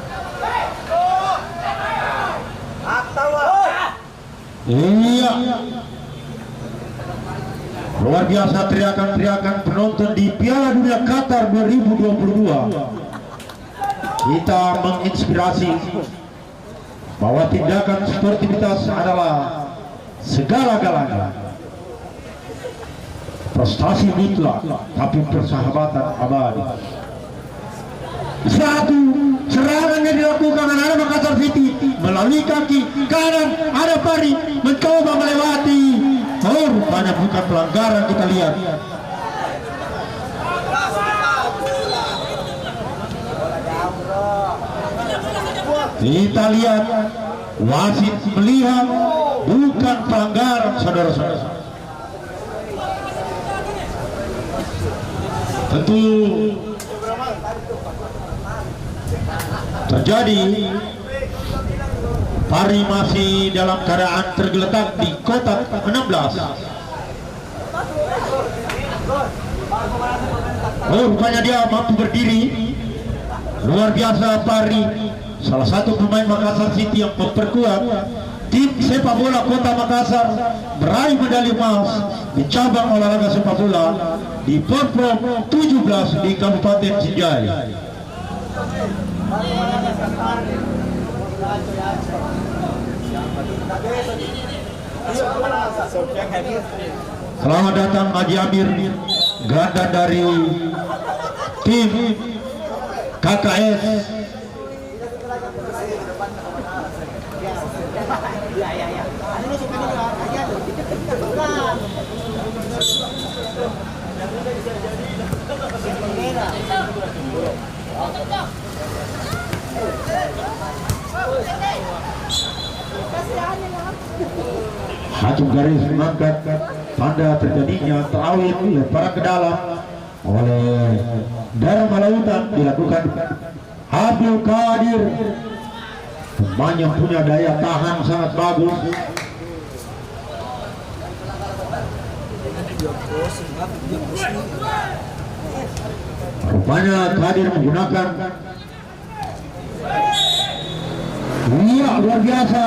iya, luar biasa teriakan-teriakan penonton di Piala Dunia Qatar 2022. Kita menginspirasi bahwa tindakan sportivitas adalah segala-galanya. Prestasi mutlak, tapi persahabatan abadi. Satu serangan yang dilakukan oleh Makassar City melalui kaki kanan, ada Pari mencoba melewati. Oh, rupanya bukan pelanggaran, kita lihat. Kita lihat wasit melihat bukan pelanggaran, saudara-saudara. tentu terjadi. Pari masih dalam keadaan tergeletak di kotak 16. Oh, rupanya dia mampu berdiri. Luar biasa Pari, salah satu pemain Makassar City yang memperkuat tim sepak bola Kota Makassar meraih medali emas di cabang olahraga sepak bola di PON 17 di Kabupaten Sinjai. Selamat datang Haji Amir, gelandang dari tim KKS. Hakim garis mengangkat tanda terjadinya terawih lemparan ke dalam oleh Dharma Lautan dilakukan Abdul Qadir, pemain yang punya daya tahan sangat bagus. Rupanya Qadir menggunakan, iya luar biasa.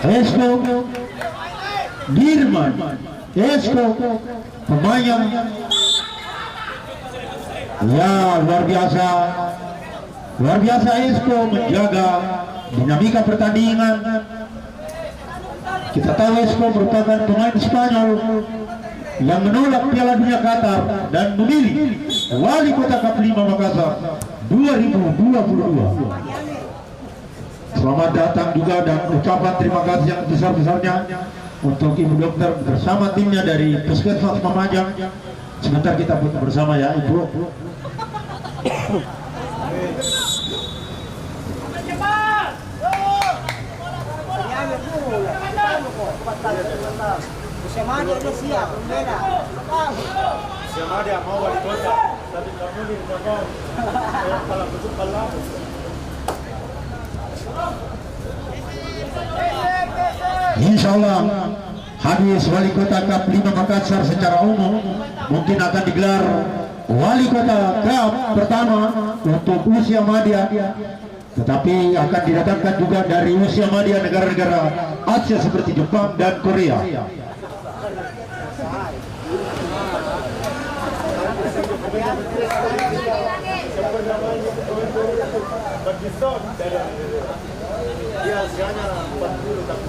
Esko Dirman, Esko pemain yang ya luar biasa Esko menjaga dinamika pertandingan. Kita tahu Esko merupakan pemain Spanyol yang menolak Piala Dunia Qatar dan memilih wali kota Kap 5 Makassar 2022. Selamat datang juga dan ucapan terima kasih yang besar-besarnya untuk Ibu Dokter bersama timnya dari Puskesmas Mamajang. Sebentar kita foto bersama ya Ibu. mau wali kota, tapi kamu di Jepang kalau besok kalah. Insya Allah habis wali kota Kap 5 Makassar secara umum mungkin akan digelar wali kota Kap pertama untuk usia madya, tetapi akan didatangkan juga dari usia madya negara-negara Asia seperti Jepang dan Korea. Dia usianya 40 tapi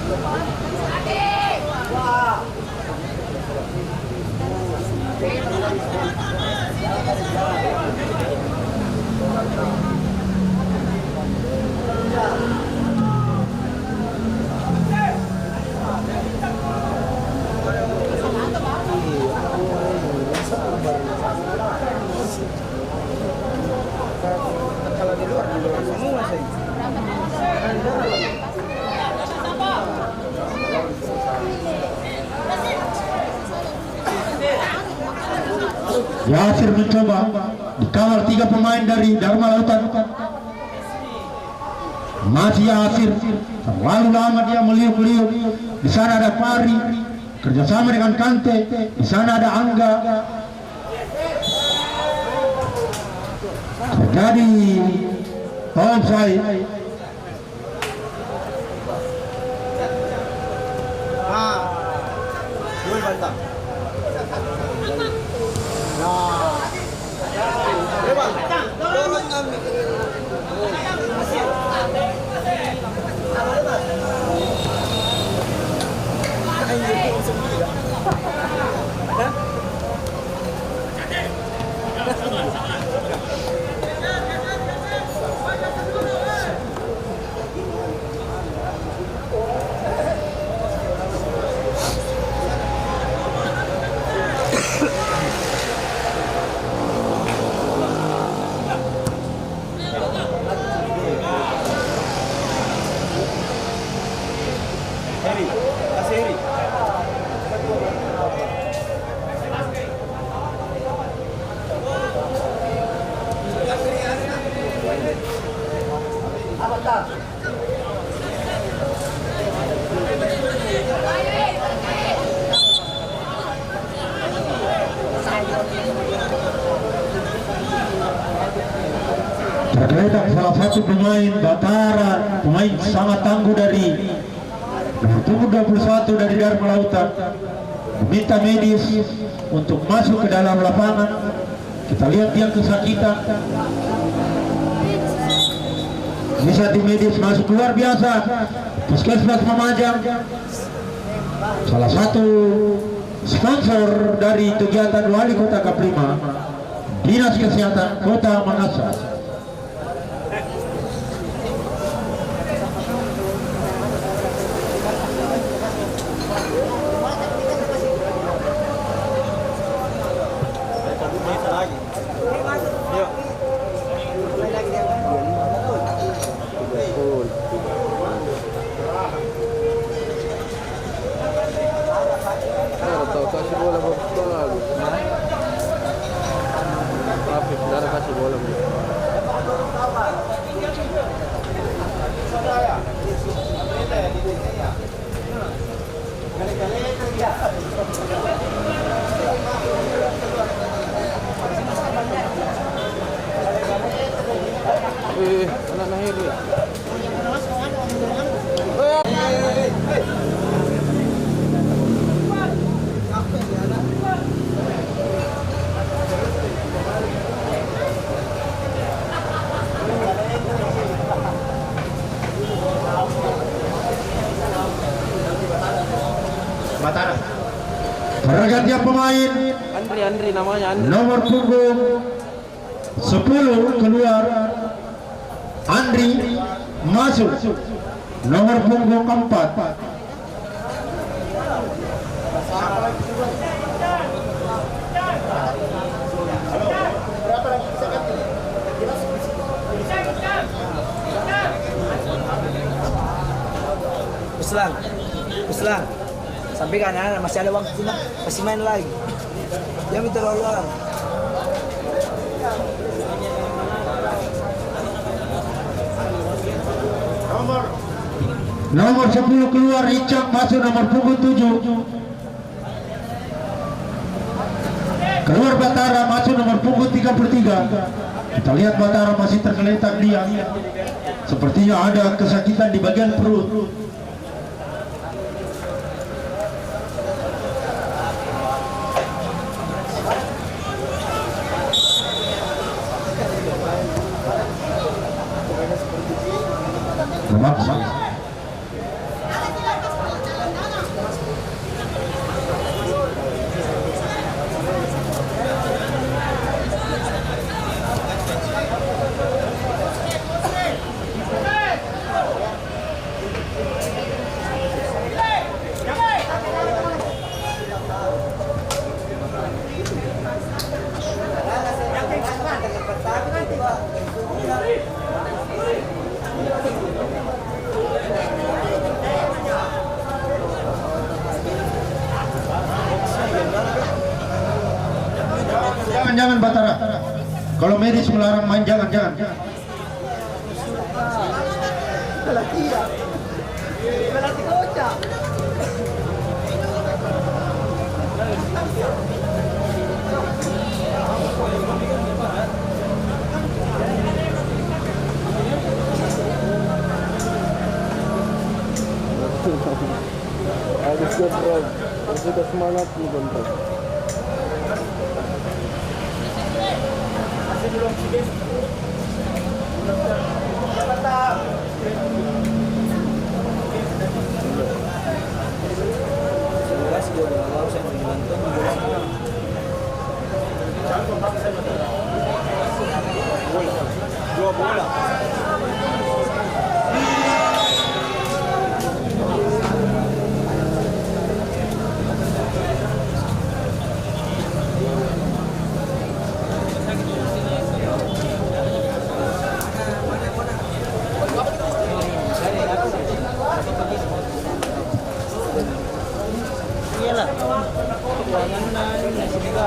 bermain Yasir mencoba dikawal 3 pemain dari Dharma Lautan. Masih Yasir, terlalu lama dia meliuk-liuk. Di sana ada Pari, kerjasama dengan Kante. Di sana ada Angga. Terjadi offside. tergeletak salah satu pemain Batara, pemain sangat tangguh dari nomor 21 dari Dharma Lautan, meminta medis untuk masuk ke dalam lapangan. Kita lihat dia kesakitan. Bisa tim medis masuk luar biasa. Puskesmas Mamajang, salah satu sponsor dari kegiatan Wali Kota Kaprima, Dinas Kesehatan Kota Makassar. Kasih bola buat Afif, darah kasih bola. Anak Nahir. Pergantian pemain. Andri namanya Andri. Nomor punggung 10 keluar, Andri masuk. Nomor punggung 4. Uslang. Sampaikan anak masih ada waktu, masih main lagi. Jangan terlalu lama. Nomor 10 keluar, Icak masuk. Nomor punggung 7 keluar, Batara masuk. Nomor punggung 33. Kita lihat Batara masih tergeletak dia. Sepertinya ada kesakitan di bagian perut. Jangan Batara, kalau medis melarang main, jangan. Harus sudah semangat nih bentar. Dua bola.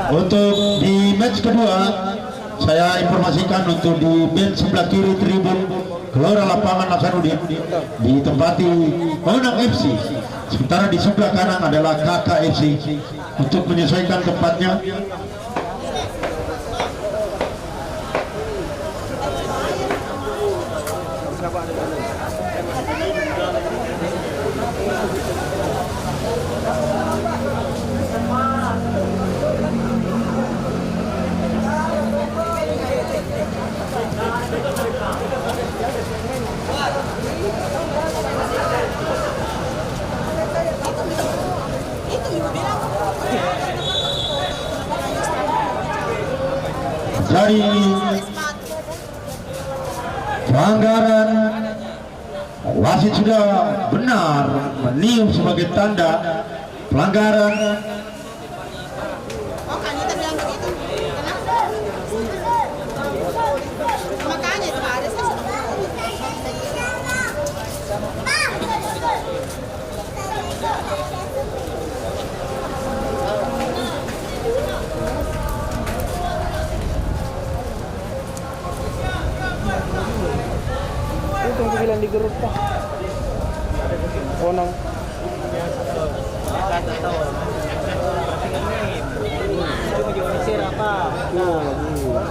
Untuk di match kedua, saya informasikan untuk di bench sebelah kiri tribun Gelora Lapangan Nasaruddin ditempati Onang FC. Sementara di sebelah kanan adalah KK FC. Untuk menyesuaikan tempatnya, Dari pelanggaran, wasit sudah benar meniup sebagai tanda pelanggaran. Oh, kan kita bilang begitu. Kenapa? Makanya itu ada saya. Itu yang bilang di grup kah? Onang. Cuma Indonesia apa?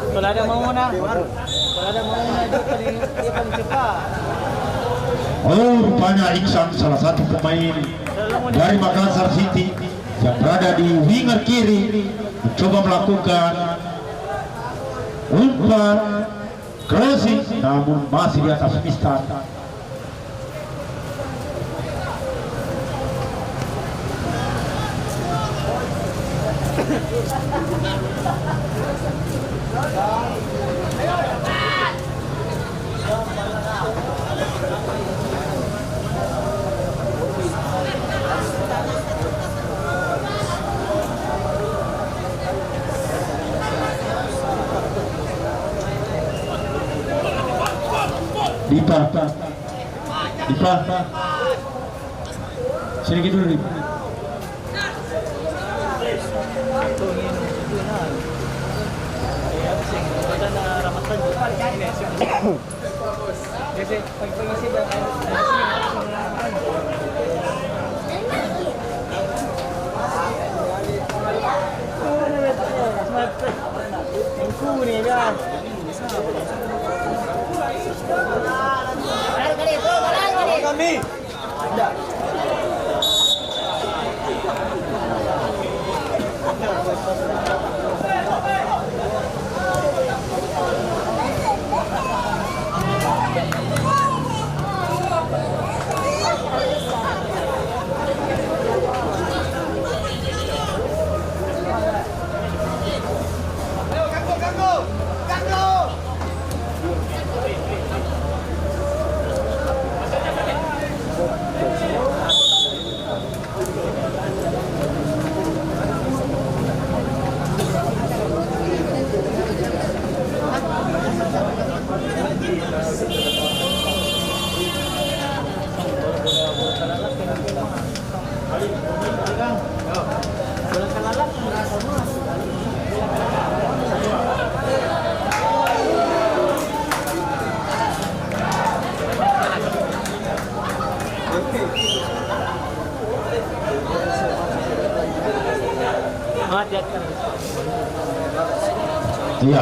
Kalau ada mau na, dia kan cepat. Oh, rupanya Iksan salah satu pemain dari Makassar City yang berada di winger kiri mencoba melakukan umpan crossing, namun masih di atas Mistar. Dipa, sini dulu Dipa. Kami.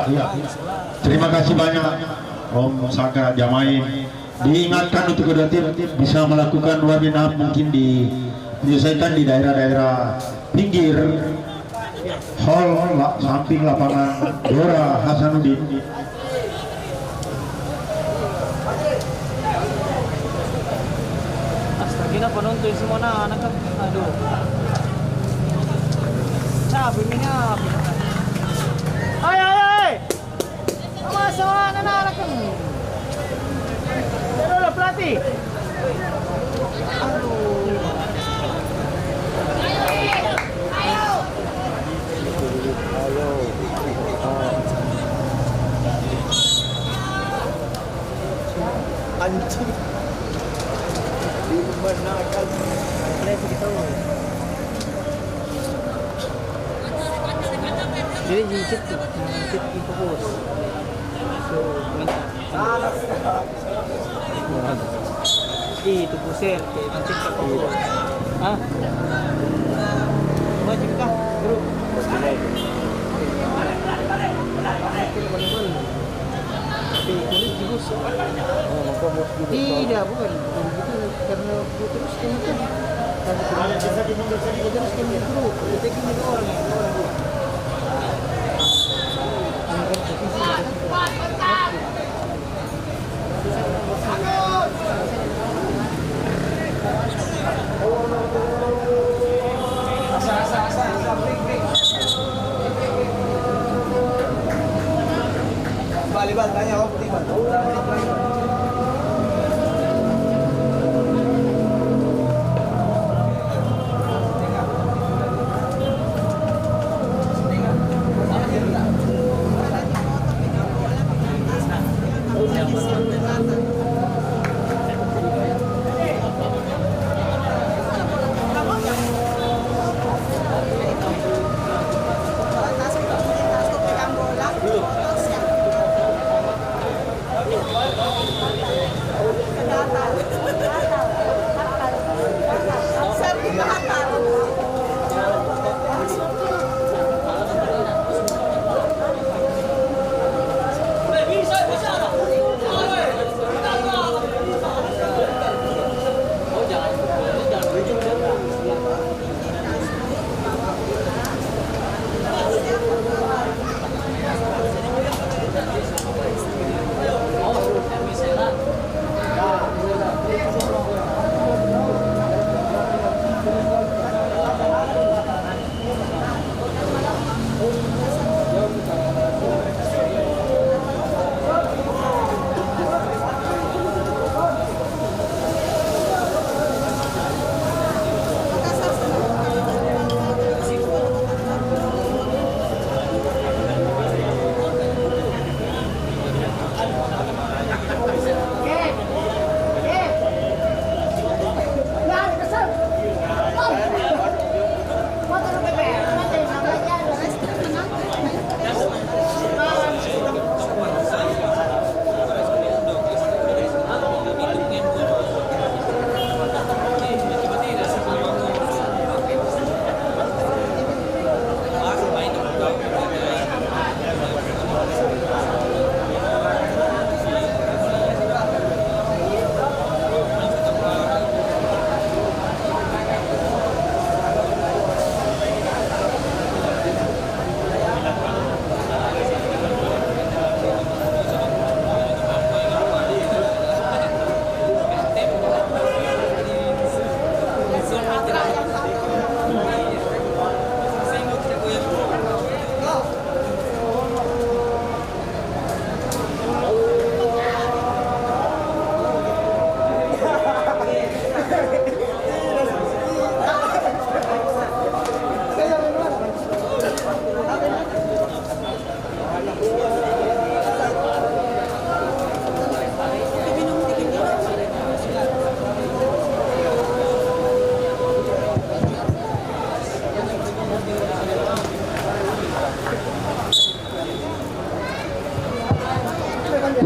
Iya. Terima kasih banyak Om Saka Jamain. Diingatkan untuk kedua tim bisa melakukan warming up mungkin diselesaikan di daerah-daerah pinggir hall samping lapangan Gelora Hasanuddin. Astaga, penonton semua anak, aduh. Sabi niya. Ay! Masama na anak kamu. Pero la plati. Anjing. Di mana kan? Jadi jicit tuh, jicit itu bos. So, minta. Itu pusir, jicit ke bos. Hah? Wajib kah, bro? Tidak, bukan. Begitu karena terus kamu tuh. Terus kamu bro, itu orang. Bal, tanya Opti, Bal.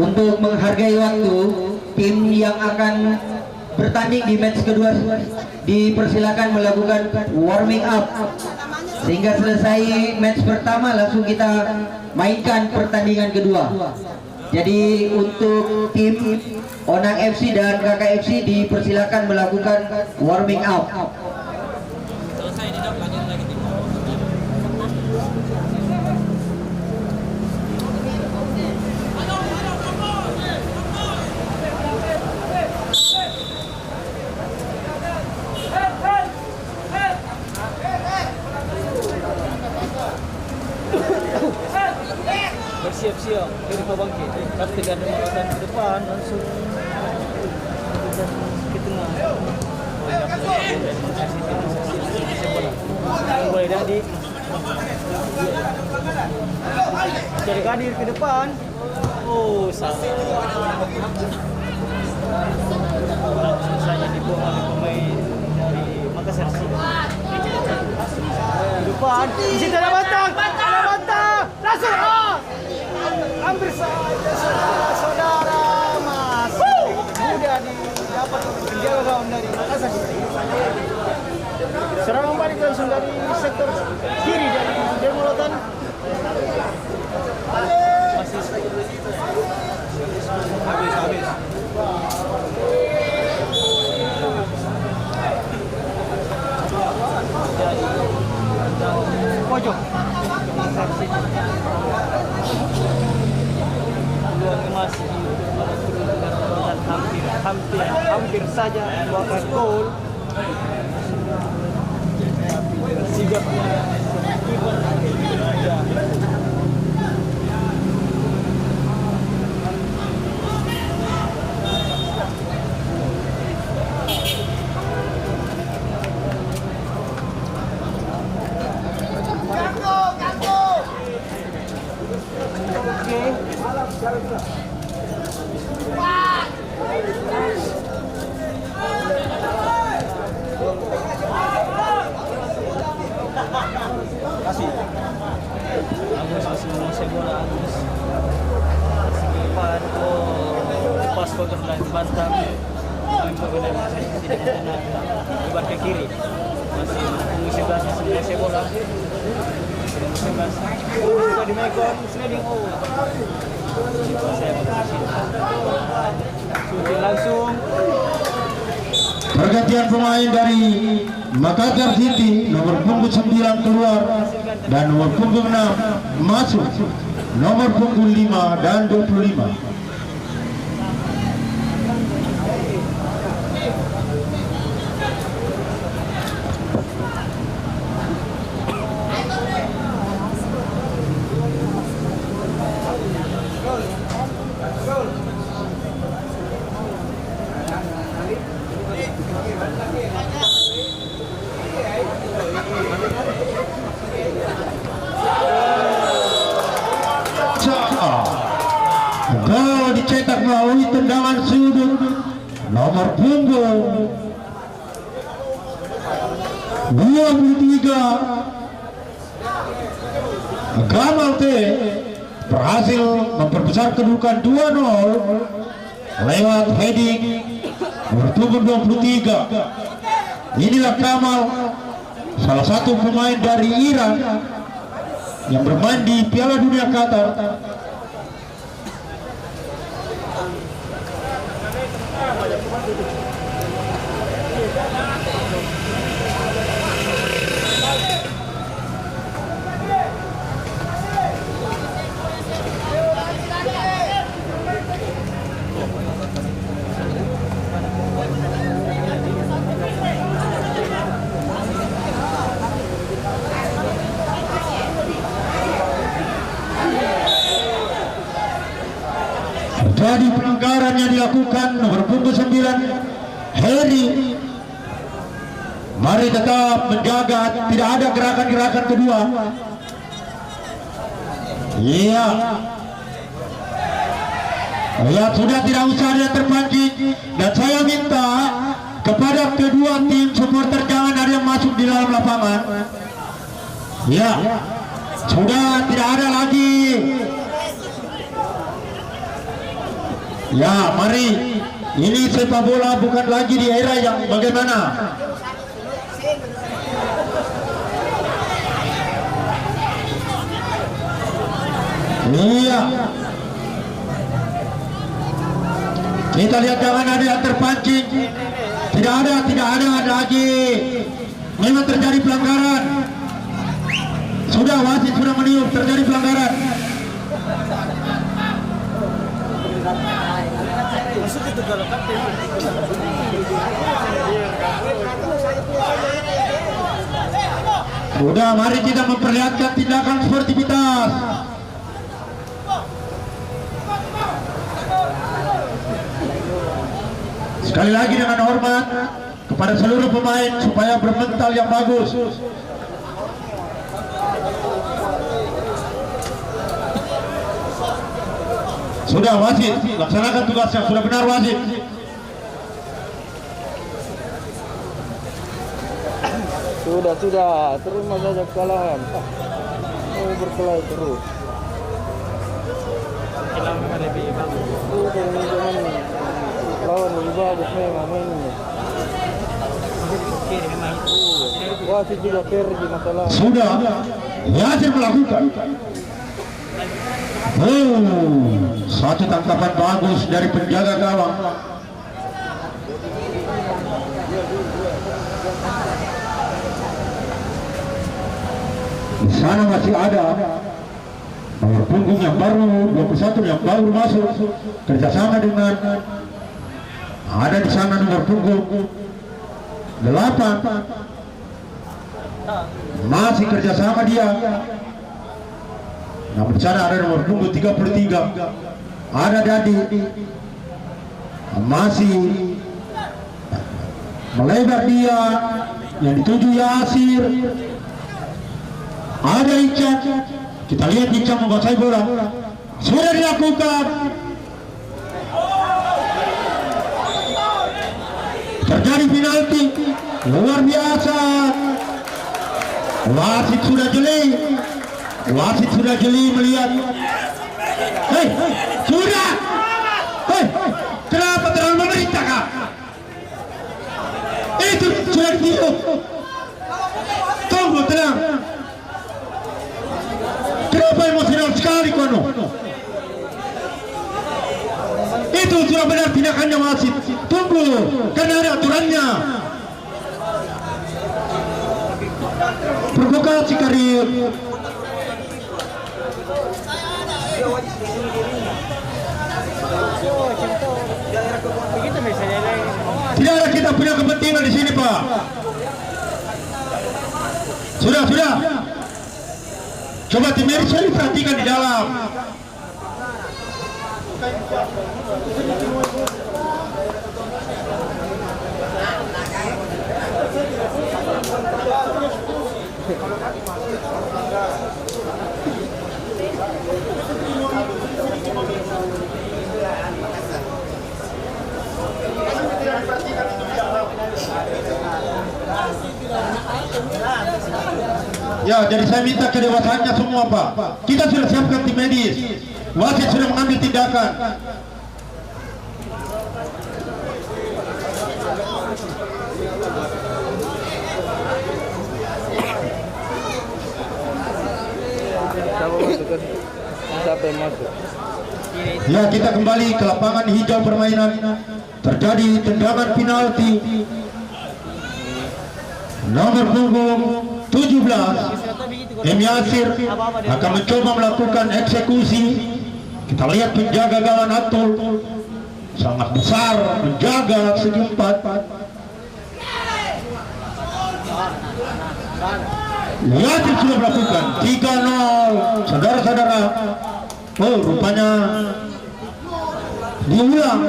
Untuk menghargai waktu, tim yang akan bertanding di match kedua dipersilakan melakukan warming up sehingga selesai match pertama langsung kita mainkan pertandingan kedua. Jadi untuk tim Onang FC dan KK FC dipersilakan melakukan warming up. Bersiap-siap dari pabangkit. Tapi tidak ada makanan ke depan langsung ke tengah. Boleh dah di jadi kadir ke depan. Oh salah. Langsung saja dibuang oleh pemain dari Makassar City. Depan, di situ ada Batang, langsung hampir saja saudara masih mudah didapat penjaga gawang dari Makassar City. Serangan balik langsung dari sektor kiri dari Demolotan. Masih habis. Pojok peluangnya masih hampir saja membuahkan gol. Sigapnya Oke. Kasih. Agus masih menguasai bola Agus. Depan pas fokus dari Batam. Lebar ke kiri. Masih mengisi basnya menguasai bola. Sudah di Megon, sliding over. Sudah langsung. Pergantian pemain dari Makassar City, nomor punggung 9 keluar dan nomor punggung 6 masuk, nomor punggung 5 dan 25. Gol dicetak melalui tendangan sudut nomor punggung 23 Gamal T berhasil memperbesar kedudukan 2-0 lewat heading nomor punggung 23. Inilah Gamal, salah satu pemain dari Iran yang bermain di Piala Dunia Qatar. Jadi pelanggaran yang dilakukan nomor punggung 9 Heri. Mari tetap menjaga tidak ada gerakan-gerakan kedua. Iya. Ya sudah, tidak usah ada terpancing, dan saya minta kepada kedua tim supporter jangan ada yang masuk di dalam lapangan. Ya, sudah tidak ada lagi. Ya, mari, ini sepak bola bukan lagi di era yang bagaimana. Iya. Kita lihat jangan ada yang terpancing. Tidak ada lagi. Memang terjadi pelanggaran. Sudah, wasit sudah meniup terjadi pelanggaran. Sudah, mari kita memperlihatkan tindakan sportivitas. Sekali lagi dengan hormat kepada seluruh pemain supaya bermental yang bagus. Sudah, wasit laksanakan tugasnya, sudah benar wasit. Sudah, terima saja kekalahan. Berkelahi terus. Lawan lebih bagus memang mainnya. Wasit juga pergi masalah. Sudah, Yasir melakukan. Satu tangkapan bagus dari penjaga gawang. Di sana masih ada nomor punggung yang baru 21 yang baru masuk, kerjasama dengan ada di sana nomor punggung 8 masih kerjasama dia. Namun di sana ada nomor punggung 33 ada Dadi masih melebar dia yang dituju Yasir. Ada Ican, kita lihat Ican menguasai bola. sudah dilakukan. Terjadi penalti luar biasa. Wasit sudah jeli melihat. Hei, sudah. Hei, kenapa terlalu memerintah kah? Itu sudah ditiup. Tunggu, tenang. Kenapa emosional sekali kono? Itu sudah benar tindakannya wasit. Tunggu, karena ada aturannya. Provokasi karir. Tidak ada kita punya kepentingan di sini, Pak. Sudah. Coba tim medis perhatikan di dalam. Ya, jadi saya minta kedewasaannya semua, Pak. Kita sudah siapkan tim medis. Wasit sudah mengambil tindakan. Siapa yang masuk? Ya, kita kembali ke lapangan hijau permainan. Terjadi tendangan penalti. Nomor punggung 17 M. Yasir akan mencoba melakukan eksekusi. Kita lihat penjaga gawang Atul sangat besar, menjaga segi 4. Yasir sudah melakukan 3-0, saudara-saudara. Oh, rupanya diulang.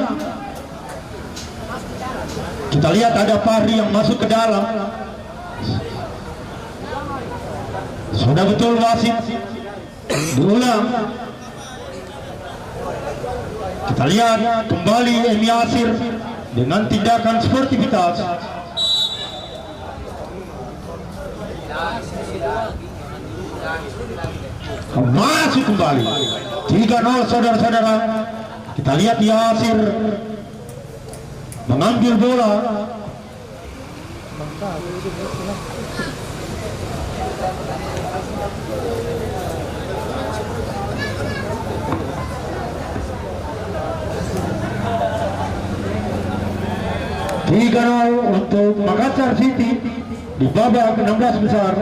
Kita lihat ada Fahri yang masuk ke dalam. Sudah betul wasit. Diulang. Kita lihat kembali M. Yasir dengan tindakan sportivitas. Masuk kembali 3-0, saudara-saudara. Kita lihat Yasir mengambil bola. Tiga 0 untuk Makassar City di babak 16 besar.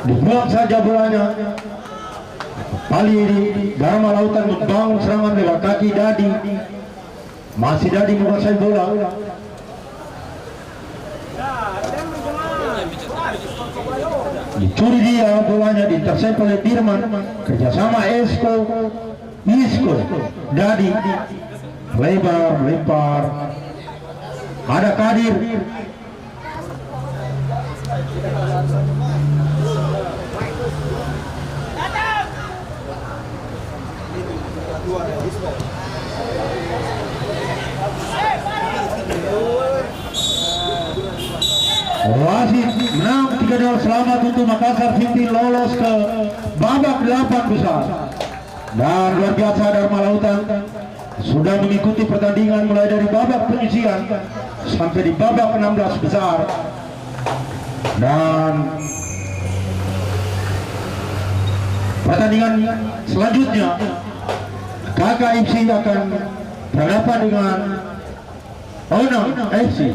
Dibuang saja bolanya. Kali ini Dharma Lautan membangun serangan lewat kaki Dadi. Masih Dadi menguasai bola. Dicuri dia bolanya, diintersep oleh Dirman. Kerjasama Isco, Dadi lebar, lempar. Ada Kadir. Wasit menang 3-0. Selamat untuk Makassar City lolos ke babak 8 besar. Dan luar biasa Dharma Lautan sudah mengikuti pertandingan mulai dari babak penyisian sampai di babak 16 besar. Dan pertandingan selanjutnya KKFC akan berhadapan dengan Onang FC.